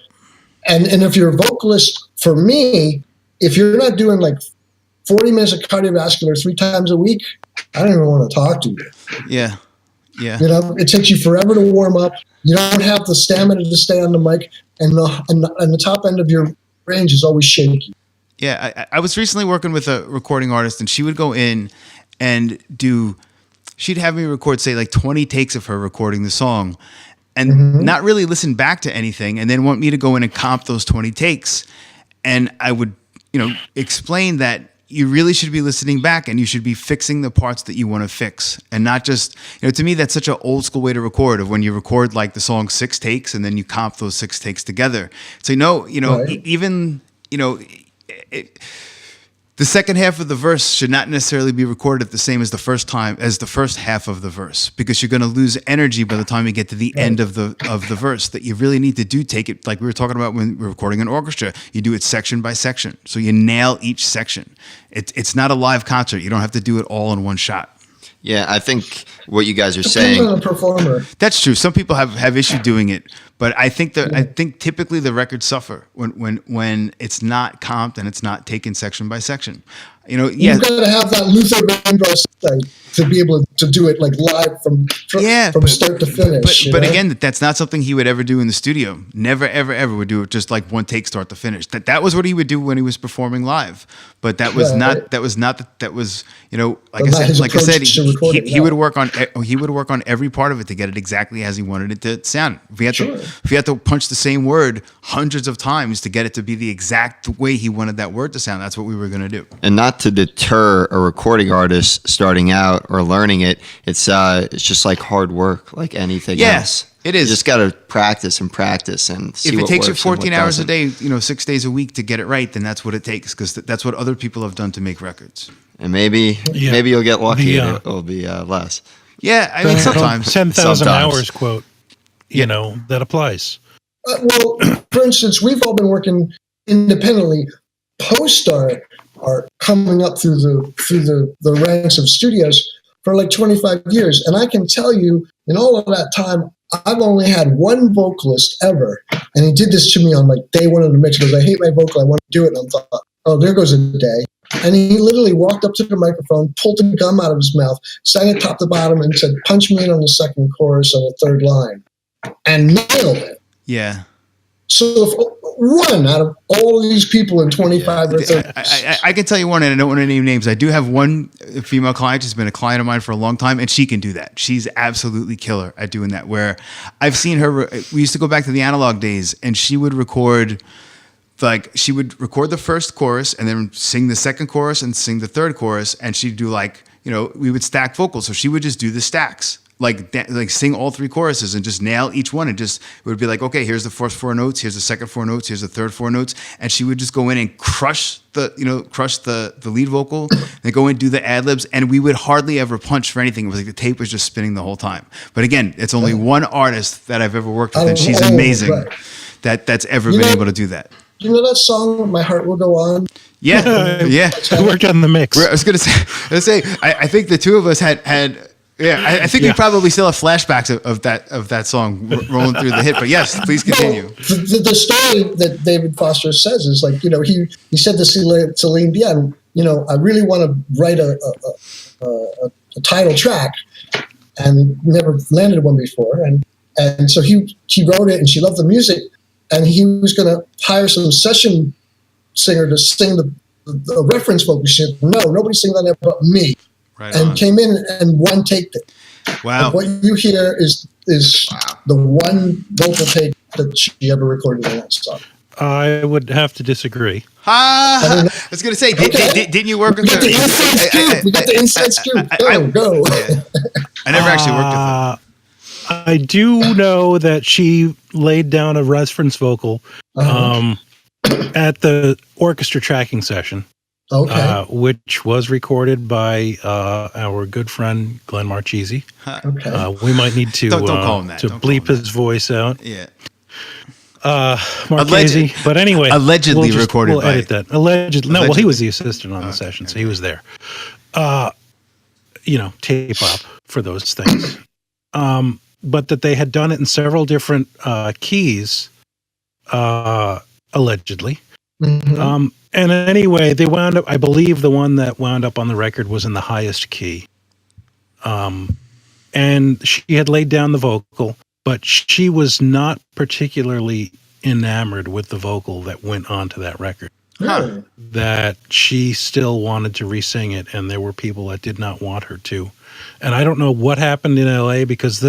And if you're a vocalist, for me, if you're not doing like 40 minutes of cardiovascular 3 times a week, I don't even want to talk to you. Yeah. Yeah. You know, it takes you forever to warm up. You don't have the stamina to stay on the mic, and the top end of your range is always shaky. Yeah. I was recently working with a recording artist, and she would go in and she'd have me record, say, like 20 takes of her recording the song and not really listen back to anything, and then want me to go in and comp those 20 takes. And I would, you know, explain that you really should be listening back and you should be fixing the parts that you want to fix, and not just, you know, to me, that's such an old school way to record, of when you record like the song 6 takes and then you comp those 6 takes together. So, even, you know, the second half of the verse should not necessarily be recorded the same as the first half of the verse, because you're going to lose energy by the time you get to the end of the verse. That you really need to take it, like we were talking about when we're recording an orchestra. You do it section by section, so you nail each section. It's not a live concert. You don't have to do it all in one shot. Yeah, I think what you guys are Depends saying. on the performer. That's true. Some people have issue doing it, but I think typically the records suffer when it's not comped and it's not taken section by section. You know, You've got to have that Luther Vandross thing to be able to do it like live from start to finish. But again, that's not something he would ever do in the studio. Never, ever, ever would do it just like one take, start to finish. That was what he would do when he was performing live. But that was you know, like I said, he would work on every part of it to get it exactly as he wanted it to sound. If he had to punch the same word hundreds of times to get it to be the exact way he wanted that word to sound, that's what we were going to do. And not to deter a recording artist starting out or learning it, it's just like hard work, like anything else. It is. You just got to practice and see if it what takes you works and 14 what hours a doesn't. day, you know, 6 days a week to get it right, then that's what it takes, because that's what other people have done to make records. And maybe you'll get lucky. It'll be less. Yeah, I mean, sometimes 10,000 hours quote. You know, that applies. Well, for instance, we've all been working independently. Post are coming up through the ranks of studios for like 25 years, and I can tell you, in all of that time, I've only had one vocalist ever, and he did this to me on like day one of the mix. He goes, "I hate my vocal, I want to do it." And I thought, "Oh, there goes a day." And he literally walked up to the microphone, pulled the gum out of his mouth, sang it top to bottom, and said, "Punch me in on the second chorus of the third line," and nailed it. Yeah. So if one out of all these people in 25 or 30. I can tell you one, and I don't want to name names. I do have one female client who's been a client of mine for a long time, and she can do that. She's absolutely killer at doing that, where I've seen her. We used to go back to the analog days, and she would record the first chorus and then sing the second chorus and sing the third chorus, and she'd do we would stack vocals. So she would just do the stacks. Like sing all 3 choruses and just nail each one, and it would be like, okay, here's the first 4 notes, here's the second 4 notes, here's the third 4 notes, and she would just go in and crush the lead vocal, and go in and do the ad libs, and we would hardly ever punch for anything. It was like the tape was just spinning the whole time. But again, it's only one artist that I've ever worked with, and she's amazing. Right. That's ever been able to do that. You know that song, "My Heart Will Go On"? Yeah, yeah. I worked on the mix. I was gonna say, I think the two of us had. Yeah, I think we probably still have flashbacks of that song rolling through the hit. But yes, please continue. Well, the story that David Foster says is like, you know, he said to Celine Dion, you know, "I really want to write a title track," and never landed one before, and so he wrote it, and she loved the music, and he was going to hire some session singer to sing the reference vocal. She said, "No, nobody sings on that but me." Right and on. Came in and one taked it. Wow! And what you hear is the one vocal take that she ever recorded in that song. I would have to disagree. I was going to say, didn't you work with We got the inside scoop. We got the inside scoop. Go. Yeah. I never actually worked with her. I do know that she laid down a reference vocal at the orchestra tracking session, which was recorded by our good friend Glenn Marchese. Okay. We might need to Don't call him that. to Don't bleep call him his voice out. Yeah. Marchese, but anyway, allegedly recorded We'll by- edit that. Allegedly, no. Well, he Allegedly. was the assistant on the session, so he was there. Tape op for those things. But that they had done it in several different keys, allegedly. Mm-hmm. And anyway, they wound up. I believe the one that wound up on the record was in the highest key. And she had laid down the vocal, but she was not particularly enamored with the vocal that went onto that record. Really? That she still wanted to re-sing it, and there were people that did not want her to. And I don't know what happened in LA, because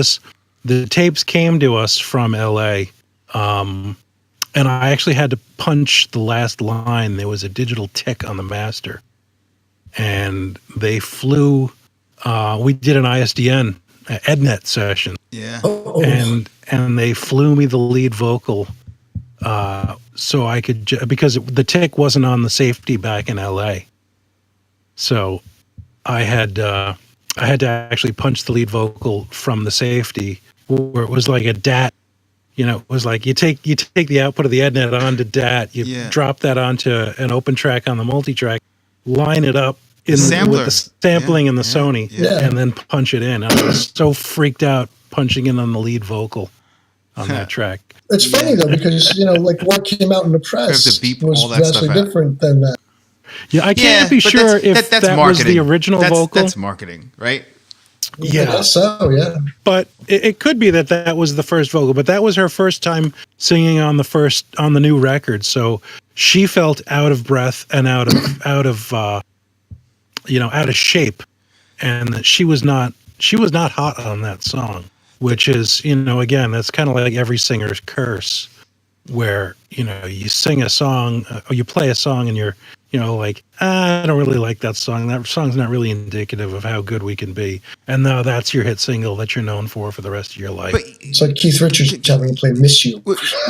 the tapes came to us from LA, and I actually had to punch the last line. There was a digital tick on the master, and they flew. We did an ISDN EdNet session, Yeah. and they flew me the lead vocal, so I could because the tick wasn't on the safety back in LA, so I had to actually punch the lead vocal from the safety, where it was like a DAT. It was like you take the output of the EdNet onto DAT, you drop that onto an open track on the multi-track, line it up with the sampling and the Sony, and then punch it in. I was so freaked out punching in on the lead vocal on that track. It's funny though, because like what came out in the press to beep was all that stuff vastly out. different than that. Yeah, I can't be but sure that's that marketing. was the original vocal. That's marketing, right? I guess so, yeah. But it could be that was the first vocal, but that was her first time singing on the new record. So she felt out of breath and out of shape, and that she was not hot on that song, which is, again, that's kind of like every singer's curse, where, you sing a song or you play a song and you're, like, I don't really like that song. That song's not really indicative of how good we can be. And now that's your hit single that you're known for the rest of your life. But It's like Keith Richards having to play "Miss You."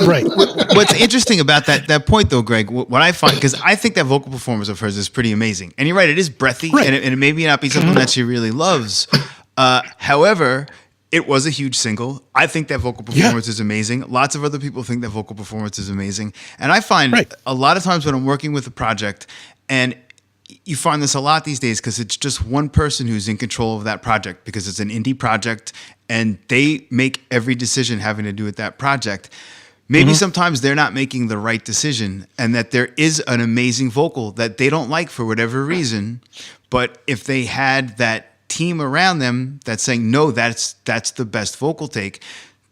Right. what's interesting about that point, though, Greg, what I find, because I think that vocal performance of hers is pretty amazing. And you're right, it is breathy, Right. and it may not be something that she really loves. However, it was a huge single. I think that vocal performance is amazing. Lots of other people think that vocal performance is amazing. And I find a lot of times when I'm working with a project, and you find this a lot these days because it's just one person who's in control of that project, because it's an indie project and they make every decision having to do with that project. Maybe sometimes they're not making the right decision, and that there is an amazing vocal that they don't like for whatever reason. But if they had that team around them that's saying, no, that's the best vocal take,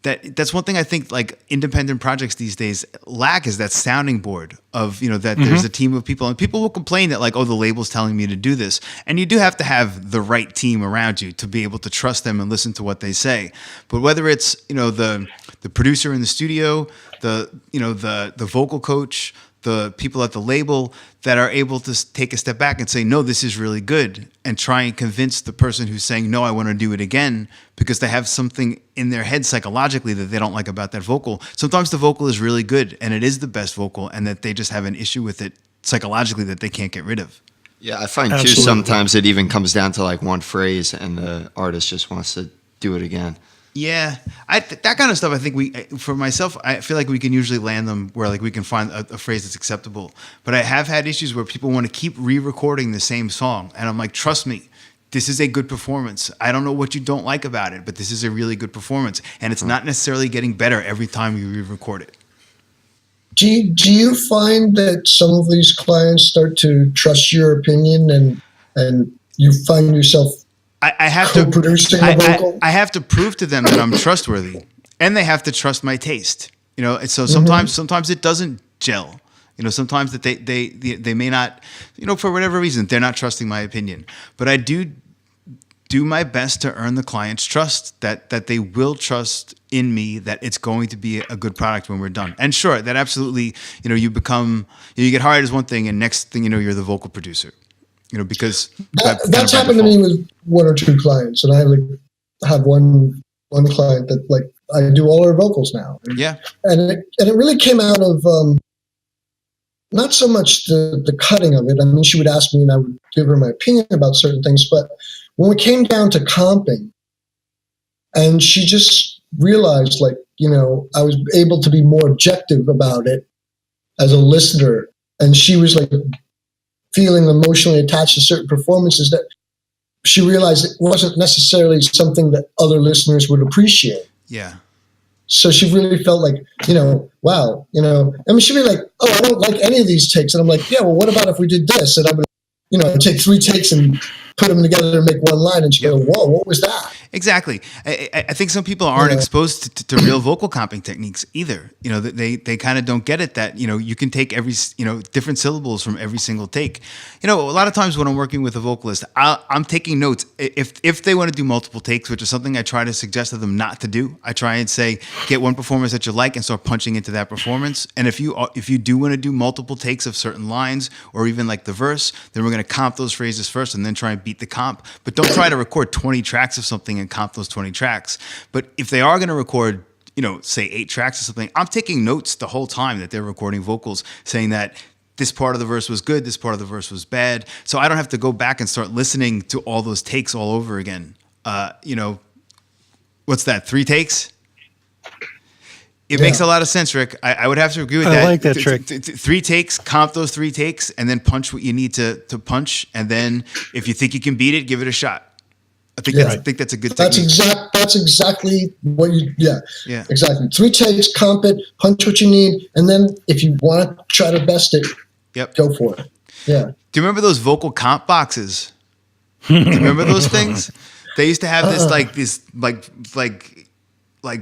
that's one thing I think like independent projects these days lack, is that sounding board of, that there's a team of people, and people will complain that like, oh, the label's telling me to do this. And you do have to have the right team around you to be able to trust them and listen to what they say. But whether it's, the producer in the studio, the vocal coach, the people at the label that are able to take a step back and say, no, this is really good, and try and convince the person who's saying, no, I want to do it again, because they have something in their head psychologically that they don't like about that vocal. Sometimes the vocal is really good and it is the best vocal, and that they just have an issue with it psychologically that they can't get rid of. Yeah, I find Absolutely. too sometimes it even comes down to like one phrase and the artist just wants to do it again. Yeah, that kind of stuff. I think for myself, I feel like we can usually land them where like we can find a phrase that's acceptable. But I have had issues where people want to keep re-recording the same song, and I'm like, trust me, this is a good performance. I don't know what you don't like about it, but this is a really good performance, and it's not necessarily getting better every time you re-record it. Do you find that some of these clients start to trust your opinion, and you find yourself I have to co-producing a vocal? I have to prove to them that I'm trustworthy, and they have to trust my taste. And so sometimes it doesn't gel. Sometimes that they may not, for whatever reason, they're not trusting my opinion. But I do do my best to earn the client's trust, that they will trust in me, that it's going to be a good product when we're done. And sure, that absolutely, you get hired as one thing, and next thing you know, you're the vocal producer. Because that's happened to me with one or two clients, and I have one client that I do all her vocals now. Yeah, and it really came out of not so much the cutting of it. I mean, she would ask me, and I would give her my opinion about certain things. But when we came down to comping, and she just realized, I was able to be more objective about it as a listener, and she was feeling emotionally attached to certain performances, that she realized it wasn't necessarily something that other listeners would appreciate. Yeah. So she really felt wow, I mean, she'd be like, oh, I don't like any of these takes. And I'm like, yeah, well, what about if we did this? And I would, take 3 takes and put them together and make one line. And she'd go, whoa, what was that? Exactly. I think some people aren't exposed to real vocal comping techniques either. They kind of don't get it, that, you can take every, different syllables from every single take. A lot of times when I'm working with a vocalist, I'm taking notes. If they want to do multiple takes, which is something I try to suggest to them not to do, I try and say, get one performance that you like and start punching into that performance. And if you do want to do multiple takes of certain lines, or even the verse, then we're going to comp those phrases first and then try and beat the comp. But don't try to record 20 tracks of something and comp those 20 tracks. But if they are going to record, say 8 tracks or something, I'm taking notes the whole time that they're recording vocals, saying that this part of the verse was good, this part of the verse was bad. So I don't have to go back and start listening to all those takes all over again. What's that, 3 takes? It makes a lot of sense, Rick. I would have to agree with that. I like that trick. 3 takes, comp those 3 takes, and then punch what you need to punch. And then if you think you can beat it, give it a shot. I think that's a good technique. That's exactly what Yeah. Exactly. 3 takes, comp it, punch what you need, and then if you want to try to best it, go for it. Yeah. Do you remember those vocal comp boxes? Do you remember those things? They used to have this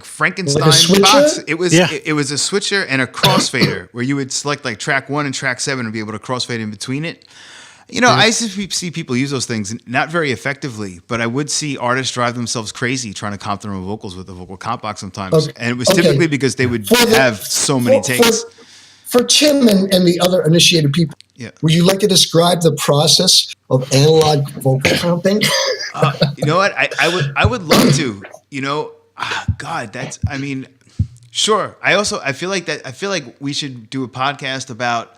Frankenstein box. It was a switcher and a crossfader where you would select track 1 and track 7 and be able to crossfade in between it. I used to see people use those things, not very effectively, but I would see artists drive themselves crazy trying to comp their own vocals with a vocal comp box sometimes. And it was typically because they would have so many takes. For Tim and the other initiated people, would you like to describe the process of analog vocal comping? You know what? I would love to. Sure. I feel like we should do a podcast about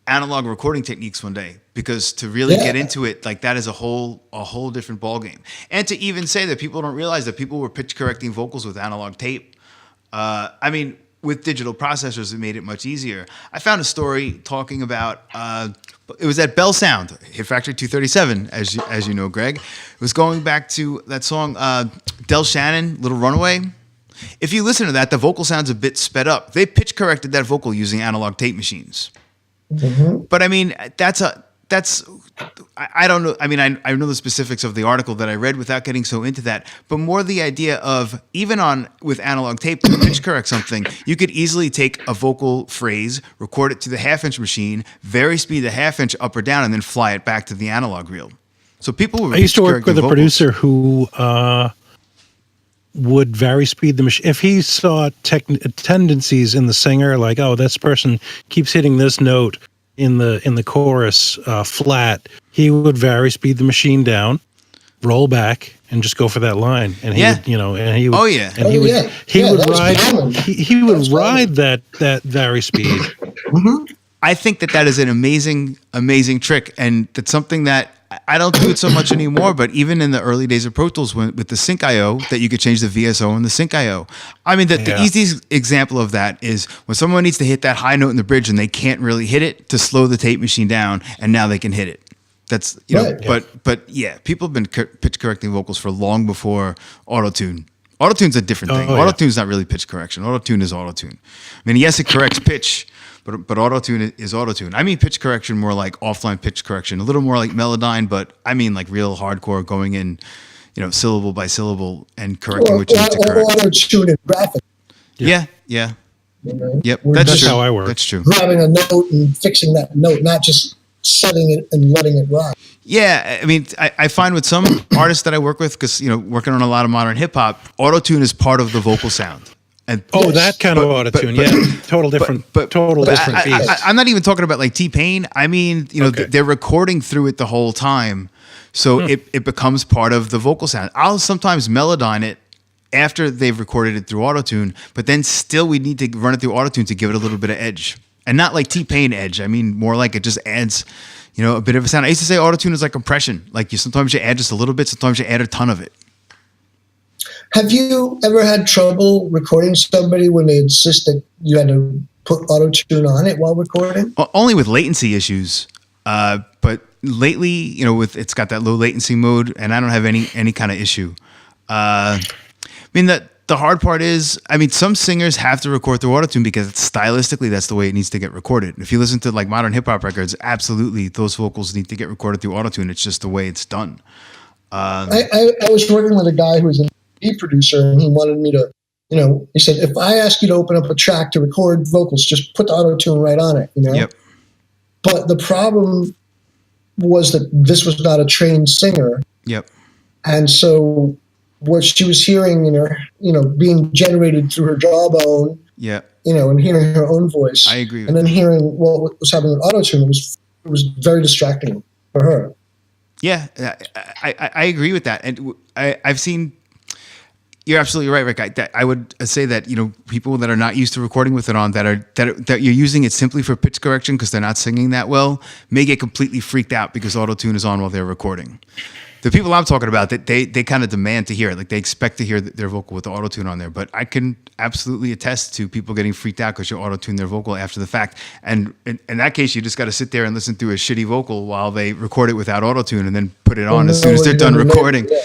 analog recording techniques one day, because to really get into it, that is a whole different ballgame. And to even say that people don't realize that people were pitch correcting vocals with analog tape. With digital processors, it made it much easier. I found a story talking about, it was at Bell Sound, Hit Factory 237, as you know, Greg. It was going back to that song, Del Shannon, Little Runaway. If you listen to that, the vocal sounds a bit sped up. They pitch corrected that vocal using analog tape machines. Mm-hmm. But I don't know. I know the specifics of the article that I read without getting so into that, but more the idea of even with analog tape to pitch correct something, you could easily take a vocal phrase, record it to the 1/2-inch machine, vary speed the 1/2-inch up or down, and then fly it back to the analog reel. So people were. I used to work with a producer who would vary speed the machine if he saw tendencies in the singer, like, oh, this person keeps hitting this note in the chorus flat. He would vary speed the machine down, roll back, and just go for that line. And he would, and he would, he would ride that vary speed. Mm-hmm. I think that is an amazing trick, and that's something that I don't do it so much anymore, but even in the early days of Pro Tools with the Sync IO, that you could change the VSO and the Sync IO. The easiest example of that is when someone needs to hit that high note in the bridge and they can't really hit it, to slow the tape machine down, and now they can hit it. That's, but people have been pitch correcting vocals for long before auto-tune. Auto-tune's a different thing. Auto-tune's not really pitch correction. Auto-tune is auto-tune. Yes, it corrects pitch, but auto-tune is auto-tune. Pitch correction more like offline pitch correction, a little more like Melodyne, but real hardcore, going in, syllable by syllable and correcting what you need to correct. Auto-tune and graphic. Yeah. Yep, that's how I work. That's true. Grabbing a note and fixing that note, not just setting it and letting it rock. Yeah, I mean, I find with some artists that I work with, because working on a lot of modern hip hop, auto-tune is part of the vocal sound. And That kind of auto-tune, total different beast. I'm not even talking about like T-Pain. I mean, they're recording through it the whole time, so it becomes part of the vocal sound. I'll sometimes melodyne it after they've recorded it through auto-tune, but then still we need to run it through auto-tune to give it a little bit of edge, and not like T-Pain edge. I mean, more like it just adds, a bit of a sound. I used to say auto-tune is like compression. Like sometimes you add just a little bit, sometimes you add a ton of it. Have you ever had trouble recording somebody when they insist that you had to put auto-tune on it while recording? Only with latency issues. But lately, it's got that low latency mode, and I don't have any kind of issue. I mean, the hard part is, some singers have to record through autotune because stylistically that's the way it needs to get recorded. If you listen to like modern hip hop records, absolutely those vocals need to get recorded through autotune. It's just the way it's done. I was working with a guy who was an EP producer, and he wanted me to, he said, if I ask you to open up a track to record vocals, just put the auto-tune right on it, Yep. But the problem was that this was not a trained singer. Yep. And so what she was hearing in her, being generated through her jawbone, Yep. And hearing her own voice. I agree with and then hearing what was happening with auto-tune, it was very distracting for her. Yeah, I agree with that. And I've seen, you're absolutely right, Rick. I would say that, people that are not used to recording with it on, that you're using it simply for pitch correction because they're not singing that well, may get completely freaked out because auto-tune is on while they're recording. The people I'm talking about, that they kind of demand to hear it. Like they expect to hear their vocal with the auto-tune on there. But I can absolutely attest to people getting freaked out because you auto-tune their vocal after the fact. And in that case, you just got to sit there and listen through a shitty vocal while they record it without auto-tune and then put it on as soon as they're done recording. Yeah.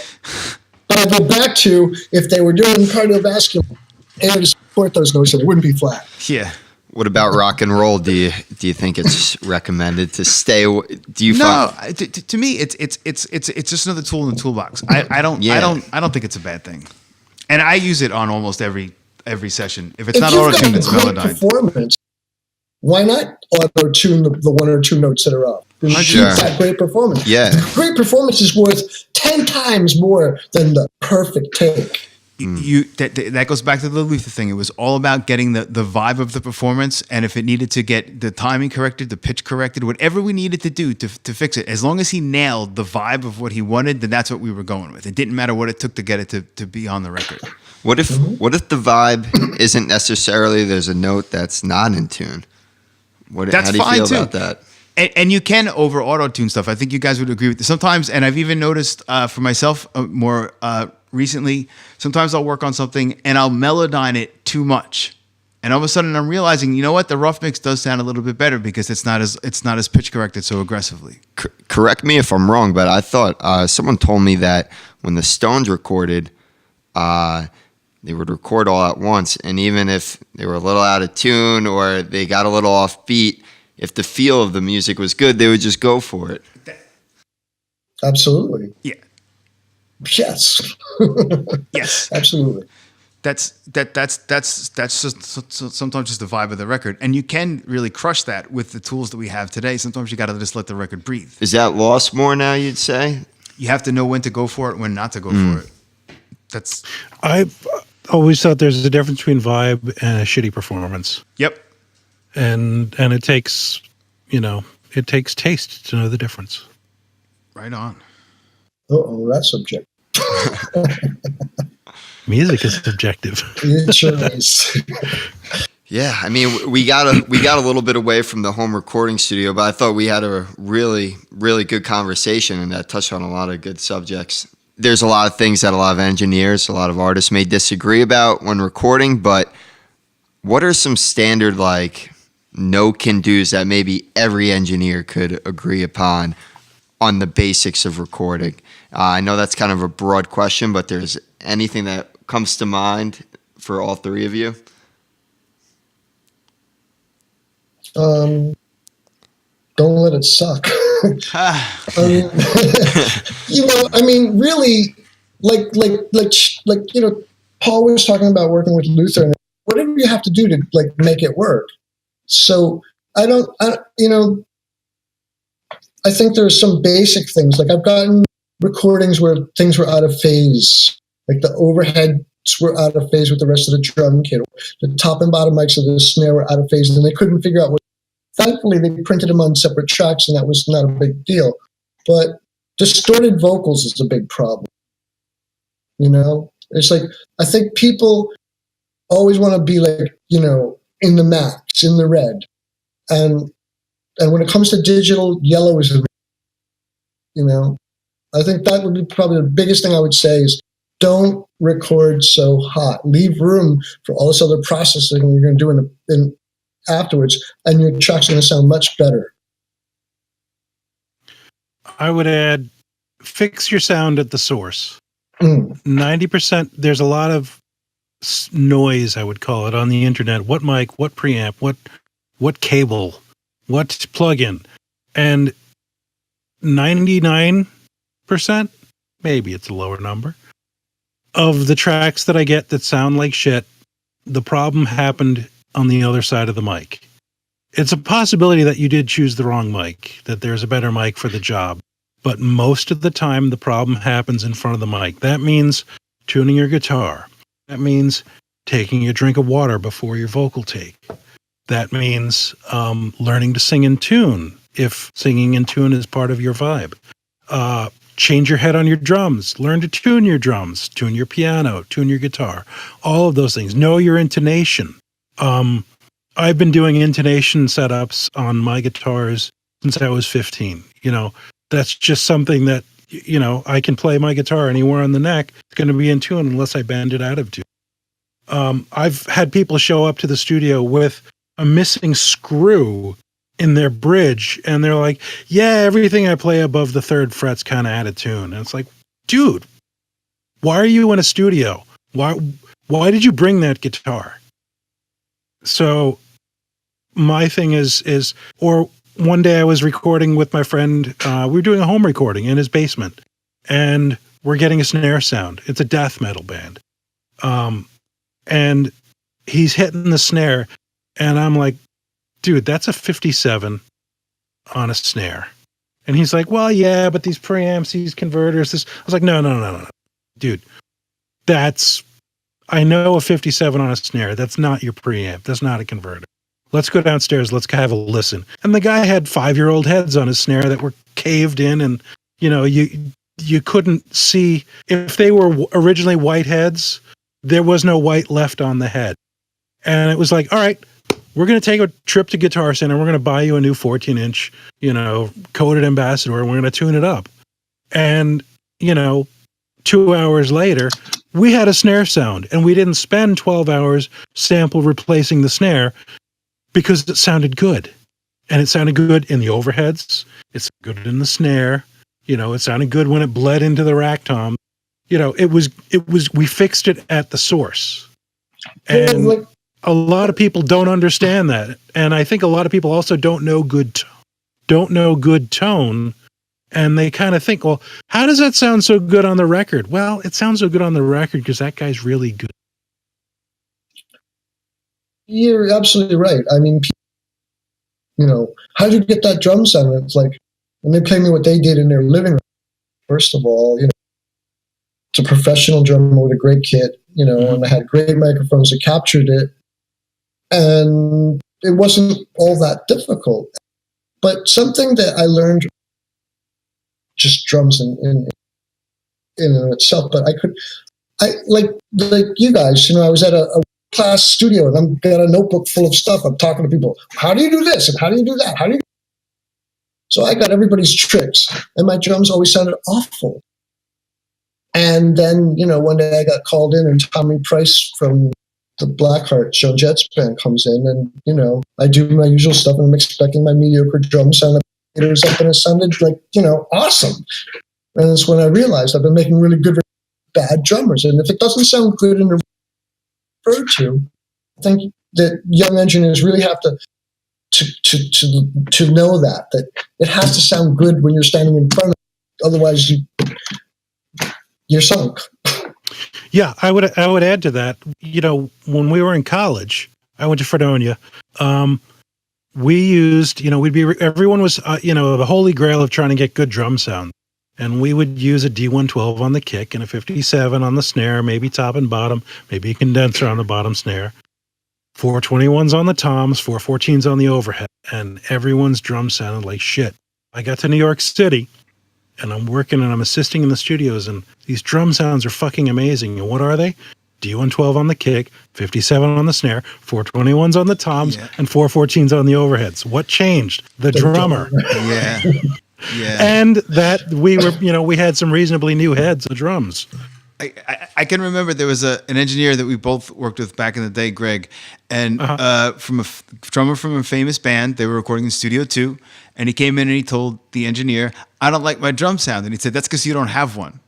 But I go back to, if they were doing cardiovascular, and to support those notes, it wouldn't be flat. Yeah. What about rock and roll? Do you think it's recommended to stay? Do you? No, to me, it's just another tool in the toolbox. I don't think it's a bad thing, and I use it on almost every session. If it's not auto-tuned, it's melodyne. Performance, why not auto-tune the one or two notes that are up? Sure. That great performance. Yeah, great performance is worth 10 times more than the perfect take. That goes back to the Luther thing. It was all about getting the vibe of the performance, and if it needed to get the timing corrected, the pitch corrected, whatever we needed to do to fix it, as long as he nailed the vibe of what he wanted, then that's what we were going with. It didn't matter what it took to get it to be on the record. What if the vibe isn't necessarily there's a note that's not in tune? That's how do you fine feel too. about that? And you can over auto-tune stuff. I think you guys would agree with this. Sometimes, and I've even noticed for myself more recently, sometimes I'll work on something and I'll melodyne it too much. And all of a sudden I'm realizing, you know what? The rough mix does sound a little bit better because it's not as pitch corrected so aggressively. Correct me if I'm wrong, but I thought someone told me that when the Stones recorded, they would record all at once. And even if they were a little out of tune or they got a little off beat, if the feel of the music was good, they would just go for it. Absolutely. Yeah. Yes. Yes. Absolutely. That's just sometimes just the vibe of the record, and you can really crush that with the tools that we have today. Sometimes you got to just let the record breathe. Is that lost more now? You'd say you have to know when to go for it, when not to go for it. I've always thought there's a difference between vibe and a shitty performance. Yep. And it takes taste to know the difference. Right on. That's subjective. Music is subjective. It sure is. Yeah, I mean, we got a little bit away from the home recording studio, but I thought we had a really, really good conversation and that touched on a lot of good subjects. There's a lot of things that a lot of engineers, a lot of artists may disagree about when recording, but what are some standard no can-dos that maybe every engineer could agree upon on the basics of recording? I know that's kind of a broad question, but there's anything that comes to mind for all three of you? Don't let it suck. Really, Paul was talking about working with Luther, and whatever you have to do to make it work. So I think there's some basic things. Like I've gotten recordings where things were out of phase, like the overheads were out of phase with the rest of the drum kit. The top and bottom mics of the snare were out of phase, and they couldn't figure out what. Thankfully, they printed them on separate tracks, and that was not a big deal. But distorted vocals is a big problem. You know, it's like I think people always want to be like, you know, in the max, in the red, and when it comes to digital, yellow is the, you know. I think that would be probably the biggest thing I would say is don't record so hot. Leave room for all this other processing you're going to do in afterwards, and your track's going to sound much better. I would add, fix your sound at the source. 90%, there's a lot of noise, I would call it, on the internet. What mic, what preamp, what cable, what plugin, and 99%, maybe it's a lower number, of the tracks that I get that sound like shit, the problem happened on the other side of the mic. It's a possibility that you did choose the wrong mic, that there's a better mic for the job. But most of the time, the problem happens in front of the mic. That means tuning your guitar. That means taking a drink of water before your vocal take. That means learning to sing in tune, if singing in tune is part of your vibe. Change your head on your drums. Learn to tune your drums. Tune your piano. Tune your guitar. All of those things. Know your intonation. I've been doing intonation setups on my guitars since I was 15. You know, that's just something that, you know, I can play my guitar anywhere on the neck. It's going to be in tune unless I bend it out of tune. I've had people show up to the studio with a missing screw in their bridge, and they're like, yeah, everything I play above the third fret's kind of out of tune. And it's like, dude, why are you in a studio? Why did you bring that guitar? So my thing is, or one day I was recording with my friend, we were doing a home recording in his basement, and we're getting a snare sound. It's a death metal band. And he's hitting the snare, and I'm like, dude, that's a 57 on a snare. And he's like, well, yeah, but these preamps, these converters, this. I was like, no. Dude, I know a 57 on a snare. That's not your preamp. That's not a converter. Let's go downstairs. Let's have a listen. And the guy had 5-year-old heads on his snare that were caved in, and, you know, you couldn't see. If they were originally white heads, there was no white left on the head. And it was like, all right, we're going to take a trip to Guitar Center. We're going to buy you a new 14-inch, you know, coated Ambassador, and we're going to tune it up. And, you know, 2 hours later, we had a snare sound, and we didn't spend 12 hours sample replacing the snare because it sounded good. And it sounded good in the overheads. It's good in the snare. You know, it sounded good when it bled into the rack tom. You know, we fixed it at the source. And a lot of people don't understand that. And I think a lot of people also don't know good tone. And they kind of think, well, how does that sound so good on the record? Well, it sounds so good on the record because that guy's really good. You're absolutely right. I mean, you know, how did you get that drum sound? It's like, when they play me what they did in their living room, first of all, you know, it's a professional drummer with a great kit, you know, and I had great microphones that captured it. And it wasn't all that difficult. But something that I learned, just drums in itself, but I like you guys, you know, I was at a class studio and I've got a notebook full of stuff. I'm talking to people. How do you do this? And how do you do that? So I got everybody's tricks, and my drums always sounded awful. And then, you know, one day I got called in, and Tommy Price from the Blackheart Joan Jets band comes in, and, you know, I do my usual stuff, and I'm expecting my mediocre drum sound. It was up, and it sounded like, you know, awesome. And it's when I realized I've been making really good, bad drummers. And if it doesn't sound good in the referred to, I think that young engineers really have to know that it has to sound good when you're standing in front of it. Otherwise you're sunk. Yeah, I would add to that. You know, when we were in college, I went to Fredonia. we used, everyone was, the holy grail of trying to get good drum sound. And we would use a D112 on the kick and a 57 on the snare, maybe top and bottom, maybe a condenser on the bottom snare. 421s on the toms, 414s on the overhead, and everyone's drum sounded like shit. I got to New York City, and I'm working and I'm assisting in the studios, and these drum sounds are fucking amazing. And what are they? D112 on the kick, 57 on the snare, 421s on the toms, and 414s on the overheads. What changed? The drummer. Yeah. Yeah. And that we were, we had some reasonably new heads of drums. I can remember there was an engineer that we both worked with back in the day, Greg, and from a drummer from a famous band. They were recording in Studio 2, and he came in and he told the engineer, "I don't like my drum sound." And he said, "That's because you don't have one."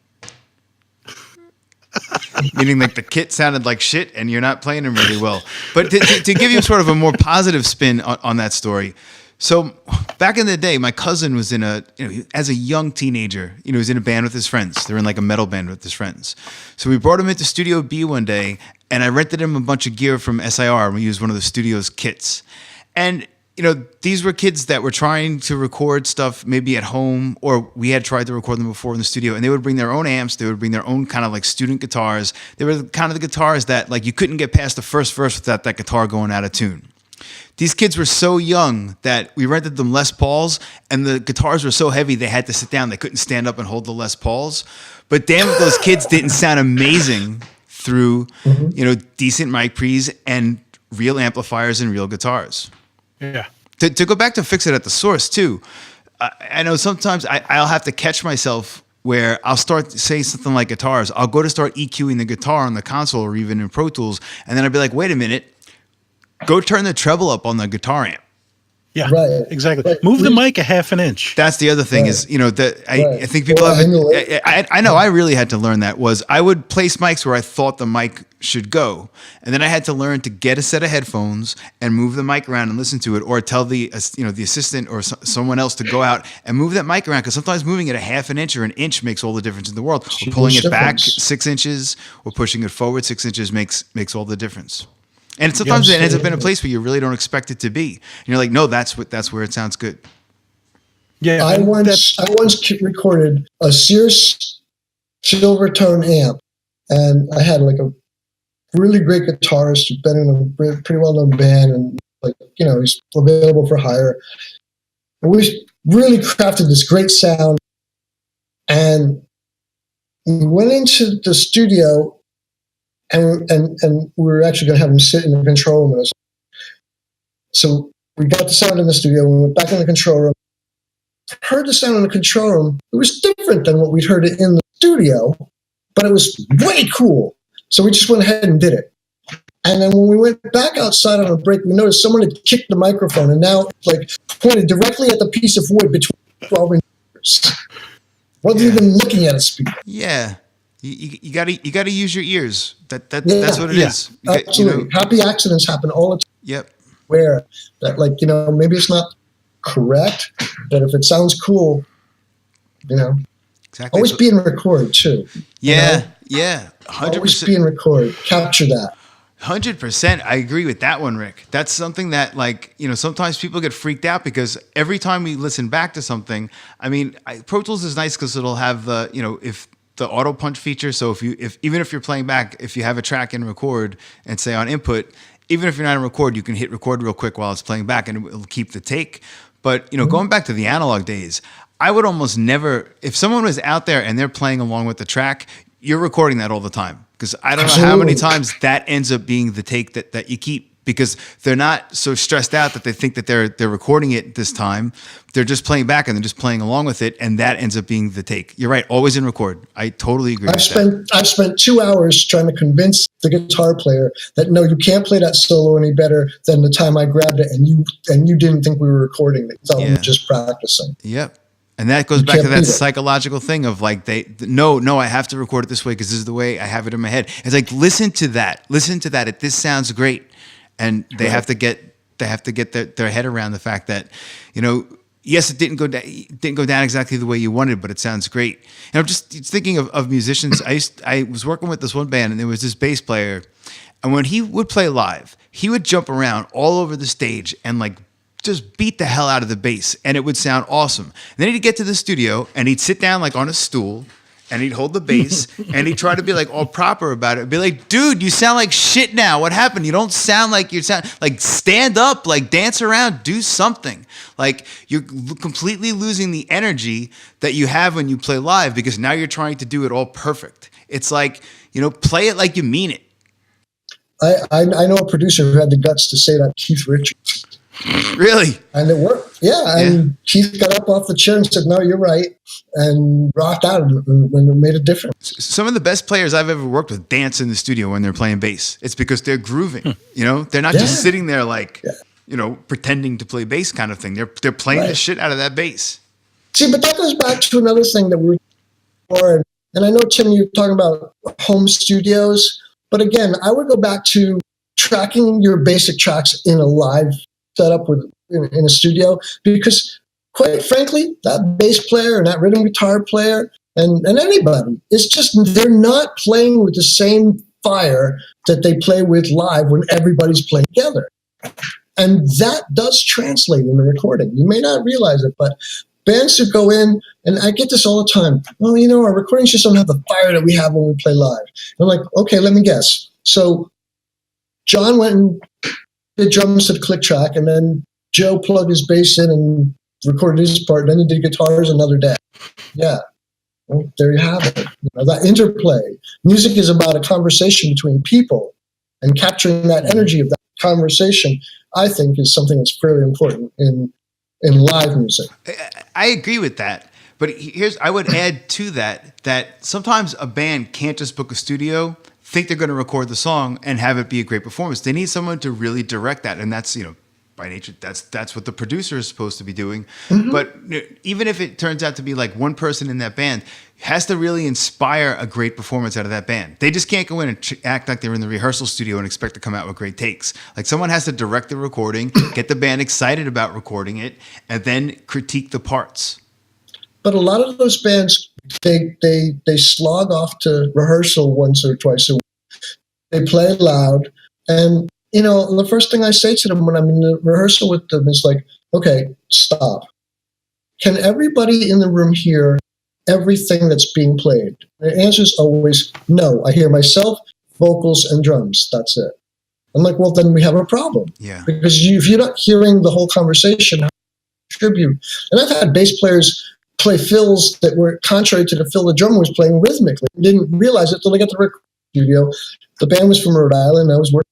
Meaning like the kit sounded like shit and you're not playing them really well. But to give you sort of a more positive spin on that story, so back in the day, my cousin was in as a young teenager, he was in a band with his friends. They were in like a metal band with his friends. So we brought him into Studio B one day, and I rented him a bunch of gear from SIR. We used one of the studio's kits. And, these were kids that were trying to record stuff maybe at home, or we had tried to record them before in the studio, and they would bring their own amps. They would bring their own kind of like student guitars. They were kind of the guitars that like you couldn't get past the first verse without that guitar going out of tune. These kids were so young that we rented them Les Pauls, and the guitars were so heavy they had to sit down. They couldn't stand up and hold the Les Pauls. But damn if those kids didn't sound amazing through, decent mic pre's and real amplifiers and real guitars. Yeah. To go back to fix it at the source too, I know sometimes I'll have to catch myself where I'll start to say something like guitars. I'll go to start EQing the guitar on the console or even in Pro Tools, and then I'll be like, wait a minute. Go turn the treble up on the guitar amp. Yeah, right. Exactly. Right. Move the mic a half an inch. That's the other thing is, that I think people Or have. angle it. I know I really had to learn that was I would place mics where I thought the mic should go, and then I had to learn to get a set of headphones and move the mic around and listen to it, or tell the the assistant or someone else to go out and move that mic around, because sometimes moving it a half an inch or an inch makes all the difference in the world. Or pulling it back 6 inches or pushing it forward 6 inches makes all the difference. And sometimes it ends up in a place where you really don't expect it to be. And you're like, no, that's where it sounds good. Yeah, I once recorded a Sears Silvertone amp, and I had like a really great guitarist who'd been in a pretty well-known band, and he's available for hire. And we really crafted this great sound, and we went into the studio. And we were actually going to have him sit in the control room. So we got the sound in the studio. We went back in the control room. Heard the sound in the control room. It was different than what we'd heard it in the studio, but it was way cool. So we just went ahead and did it. And then when we went back outside on a break, we noticed someone had kicked the microphone and now pointed directly at the piece of wood between 12 inches. Wasn't even looking at a speaker. Yeah. You gotta use your ears. That's what it is. Absolutely. Happy accidents happen all the time. Yep. Where that maybe it's not correct, but if it sounds cool, Exactly. always be in record too. Yeah. 100%. Always be in record. Capture that. 100%. I agree with that one, Rick. That's something that sometimes people get freaked out because every time we listen back to something, Pro Tools is nice because it'll have the if the auto punch feature. So even if you're playing back, if you have a track in record and say on input, even if you're not in record, you can hit record real quick while it's playing back and it'll keep the take. But going back to the analog days, I would almost never, if someone was out there and they're playing along with the track, you're recording that all the time. Because I don't know how many times that ends up being the take that you keep, because they're not so stressed out that they think that they're recording it this time. They're just playing back and they're just playing along with it, and that ends up being the take. You're right, always in record. I totally agree. I've spent 2 hours trying to convince the guitar player that no, you can't play that solo any better than the time I grabbed it, and you didn't think we were recording it. So I'm just practicing. Yep. And that goes back to that psychological thing of no, I have to record it this way because this is the way I have it in my head. It's like, listen to that. This sounds great. And they have to get their head around the fact that, yes, it didn't go down exactly the way you wanted, but it sounds great. And I'm just thinking of musicians. I was working with this one band, and there was this bass player, and when he would play live, he would jump around all over the stage and just beat the hell out of the bass and it would sound awesome. And then he'd get to the studio and he'd sit down like on a stool and he'd hold the bass and he'd try to be like all proper about it. Be like, dude, you sound like shit now. What happened? You don't sound like you sound like, stand up, like dance around, do something. Like you're completely losing the energy that you have when you play live because now you're trying to do it all perfect. It's like, play it like you mean it. I know a producer who had the guts to say that, Keith Richards. Really? And it worked. Yeah. And Keith got up off the chair and said, no, you're right. And rocked out and it made a difference. Some of the best players I've ever worked with dance in the studio when they're playing bass. It's because they're grooving. They're not just sitting there like, pretending to play bass kind of thing. They're playing the shit out of that bass. See, but that goes back to another thing that we were, and I know, Tim, you're talking about home studios. But again, I would go back to tracking your basic tracks in a live setup in a studio, because quite frankly, that bass player and that rhythm guitar player and anybody, it's just, they're not playing with the same fire that they play with live when everybody's playing together. And that does translate in the recording. You may not realize it, but bands who go in, and I get this all the time, well, our recordings just don't have the fire that we have when we play live. I'm like, okay, let me guess. So John went and did drums to the click track, and then Joe plugged his bass in and recorded his part, and then he did guitars another day. Yeah. Well, there you have it. That interplay. Music is about a conversation between people, and capturing that energy of that conversation, I think, is something that's fairly important in live music. I agree with that. But I would add to that sometimes a band can't just book a studio, think they're going to record the song and have it be a great performance. They need someone to really direct that. And that's, by nature, that's what the producer is supposed to be doing. Mm-hmm. But even if it turns out to be like one person in that band, has to really inspire a great performance out of that band. They just can't go in and act like they're in the rehearsal studio and expect to come out with great takes. Like someone has to direct the recording, get the band excited about recording it, and then critique the parts. But a lot of those bands, they slog off to rehearsal once or twice a week. They play loud, and the first thing I say to them when I'm in the rehearsal with them is like, okay, stop. Can everybody in the room hear everything that's being played? The answer is always no. I hear myself, vocals, and drums. That's it. I'm like, well, then we have a problem. Yeah. Because if you're not hearing the whole conversation, how do you contribute? And I've had bass players play fills that were contrary to the fill the drummer was playing rhythmically. I didn't realize it until they got to the record studio. The band was from Rhode Island. I was working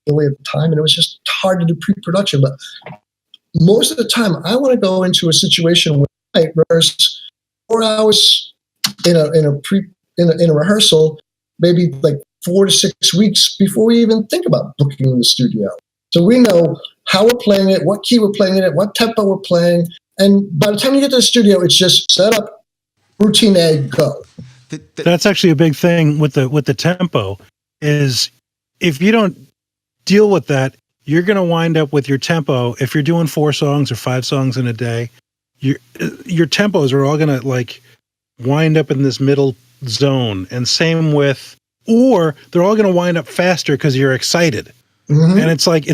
away at the time, and it was just hard to do pre-production. But most of the time, I want to go into a situation where I rehearse 4 hours in a rehearsal, maybe like 4 to 6 weeks before we even think about booking the studio. So we know how we're playing it, what key we're playing it at, what tempo we're playing, and by the time you get to the studio, it's just set up, routine A, go. That's actually a big thing with the tempo. Is if you don't deal with that, you're going to wind up with your tempo. If you're doing 4 songs or 5 songs in a day, your tempos are all going to like wind up in this middle zone. And same with, or they're all going to wind up faster because you're excited. Mm-hmm. And it's like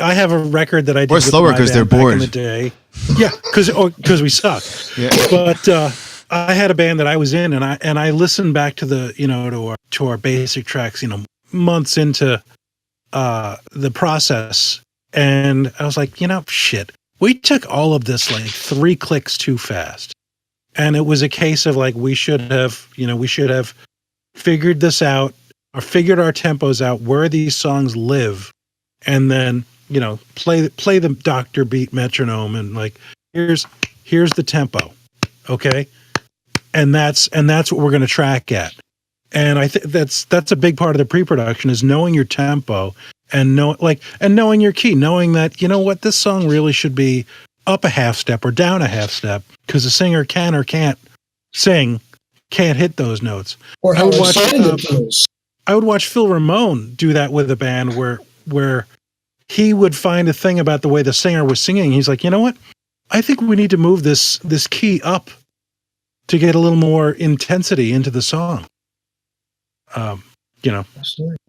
I have a record that I did or slower because they're bored back in the day. Yeah, because we suck. Yeah. But I had a band that I was in, and I listened back to the to our basic tracks, months into the process, and I was like, shit, we took all of this like 3 clicks too fast, and it was a case of like we should have figured this out, or figured our tempos out, where these songs live, and then play the doctor beat metronome, and like here's the tempo, okay, and that's what we're going to track at. And I think that's a big part of the pre-production, is knowing your tempo and knowing your key, knowing that this song really should be up a half step or down a half step, because the singer can or can't sing, can't hit those notes. Or how I would watch Phil Ramone do that with a band where he would find a thing about the way the singer was singing. He's like, what? I think we need to move this key up to get a little more intensity into the song.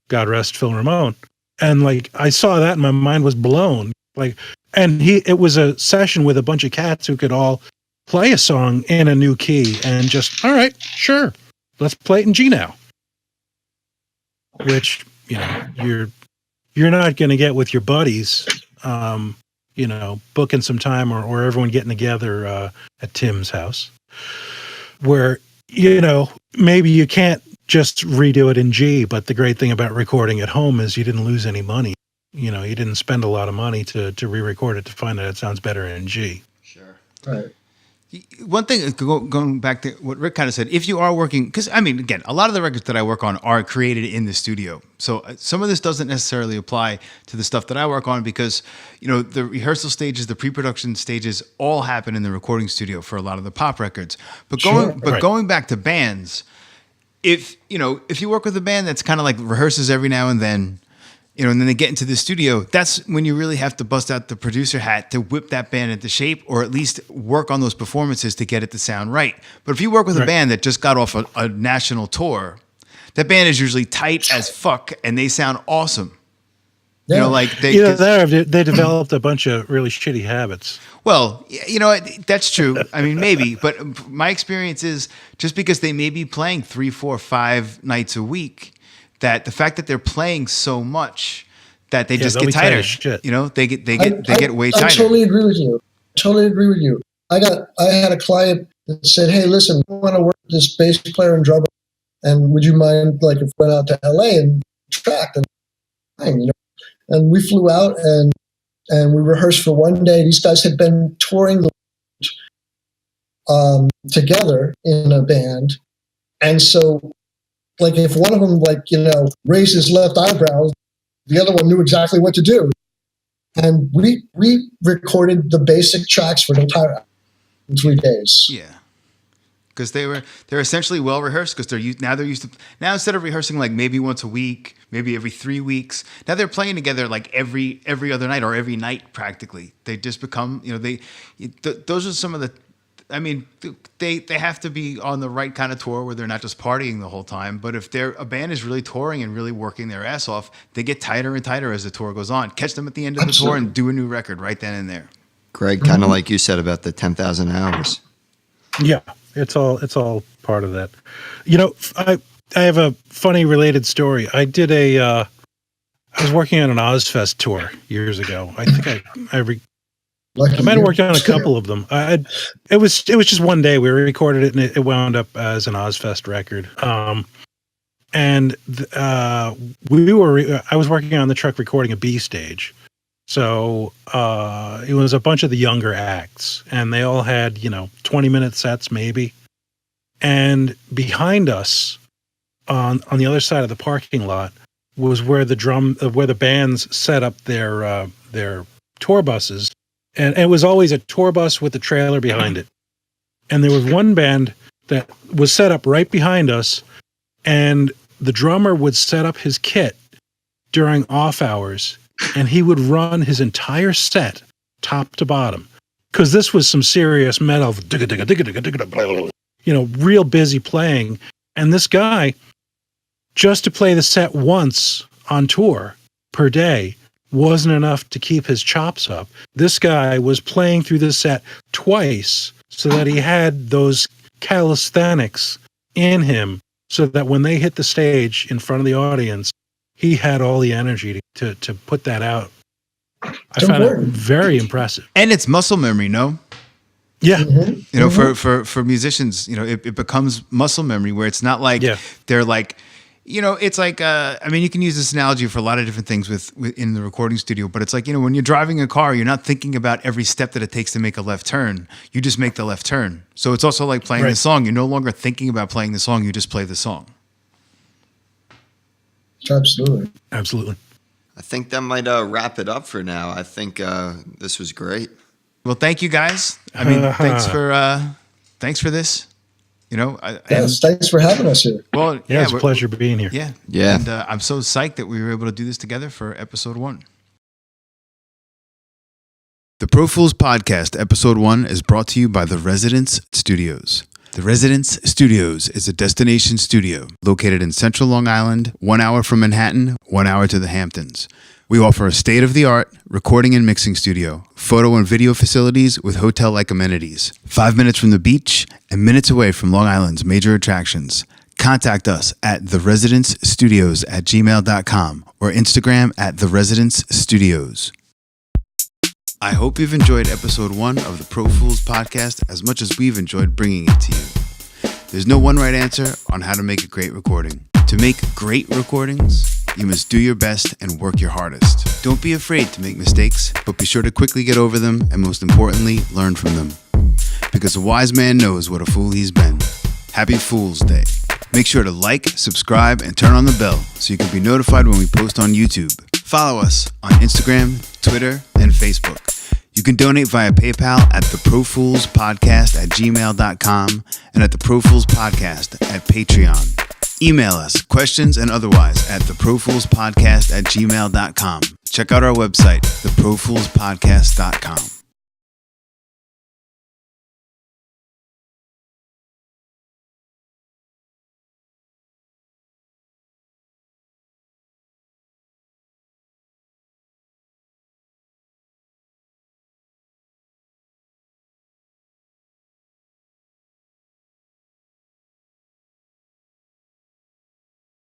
God rest Phil Ramone. And like I saw that and my mind was blown. Like, And it was a session with a bunch of cats who could all play a song in a new key and just, all right, sure, let's play it in G now. Which, you're not going to get with your buddies, booking some time or everyone getting together at Tim's house, where, maybe you can't just redo it in G, but the great thing about recording at home is you didn't lose any money. You didn't spend a lot of money to re-record it to find that it sounds better in G. Sure. Right. One thing, going back to what Rick kind of said, if you are working, because again, a lot of the records that I work on are created in the studio. So some of this doesn't necessarily apply to the stuff that I work on because, the rehearsal stages, the pre-production stages all happen in the recording studio for a lot of the pop records. But going back to bands, if you work with a band that's kind of like rehearses every now and then, and then they get into the studio, that's when you really have to bust out the producer hat to whip that band into shape or at least work on those performances to get it to sound right. But if you work with a band that just got off a national tour, that band is usually tight as fuck and they sound awesome. Yeah. They developed a bunch of really shitty habits. Well, that's true. Maybe, but my experience is just because they may be playing 3, 4, 5 nights a week, that the fact that they're playing so much that they just get tighter. They get way tighter. I totally agree with you. I had a client that said, "Hey, listen, I want to work with this bass player and drummer, and would you mind if we went out to LA and tracked and we flew out and we rehearsed for one day. These guys had been touring together in a band, and so." If one of them, raised his left eyebrow, the other one knew exactly what to do. And we recorded the basic tracks for the entire album in 3 days. Yeah. Because they're essentially well rehearsed because they're used to instead of rehearsing maybe once a week, maybe every 3 weeks, now they're playing together every other night or every night practically. They just become, those are some of the, they have to be on the right kind of tour where they're not just partying the whole time. But if a band is really touring and really working their ass off, they get tighter and tighter as the tour goes on. Catch them at the end of the tour and do a new record right then and there. Greg, kind of like you said about the 10,000 hours. Yeah, it's all part of that. I have a funny related story. I was working on an Ozfest tour years ago. I think I might have worked on a couple of them. It was just one day. We recorded it, and it wound up as an Ozfest record. I was working on the truck recording a B stage, so it was a bunch of the younger acts, and they all had 20-minute sets maybe. And behind us, on the other side of the parking lot, was where the bands set up their tour buses. And it was always a tour bus with a trailer behind it. And there was one band that was set up right behind us, and the drummer would set up his kit during off hours, and he would run his entire set top to bottom. Because this was some serious metal, real busy playing. And this guy, just to play the set once on tour per day, wasn't enough to keep his chops up. This guy was playing through the set twice so that he had those calisthenics in him so that when they hit the stage in front of the audience, he had all the energy to put that out. I found it very impressive. And it's muscle memory, no? Yeah. Mm-hmm. For musicians, it becomes muscle memory where it's not they're it's you can use this analogy for a lot of different things in the recording studio, but it's when you're driving a car, you're not thinking about every step that it takes to make a left turn. You just make the left turn. So it's also like playing the song. You're no longer thinking about playing the song. You just play the song. Absolutely. I think that might wrap it up for now. I think this was great. Well, thank you guys. Thanks for this. Thanks for having us here. Well, it's a pleasure being here. Yeah. And I'm so psyched that we were able to do this together for episode 1. The Pro Fools Podcast, episode 1, is brought to you by the Residence Studios. The Residence Studios is a destination studio located in central Long Island, 1 hour from Manhattan, 1 hour to the Hamptons. We offer a state-of-the-art recording and mixing studio, photo and video facilities with hotel-like amenities, 5 minutes from the beach and minutes away from Long Island's major attractions. Contact us at theresidencestudios@gmail.com or Instagram at theresidencestudios. I hope you've enjoyed episode 1 of the Pro Fools podcast as much as we've enjoyed bringing it to you. There's no one right answer on how to make a great recording. To make great recordings, you must do your best and work your hardest. Don't be afraid to make mistakes, but be sure to quickly get over them and most importantly, learn from them. Because a wise man knows what a fool he's been. Happy Fool's Day. Make sure to like, subscribe, and turn on the bell so you can be notified when we post on YouTube. Follow us on Instagram, Twitter, and Facebook. You can donate via PayPal at theprofoolspodcast@gmail.com and at theprofoolspodcast at Patreon. Email us questions and otherwise at theprofoolspodcast@gmail.com. Check out our website, theprofoolspodcast.com.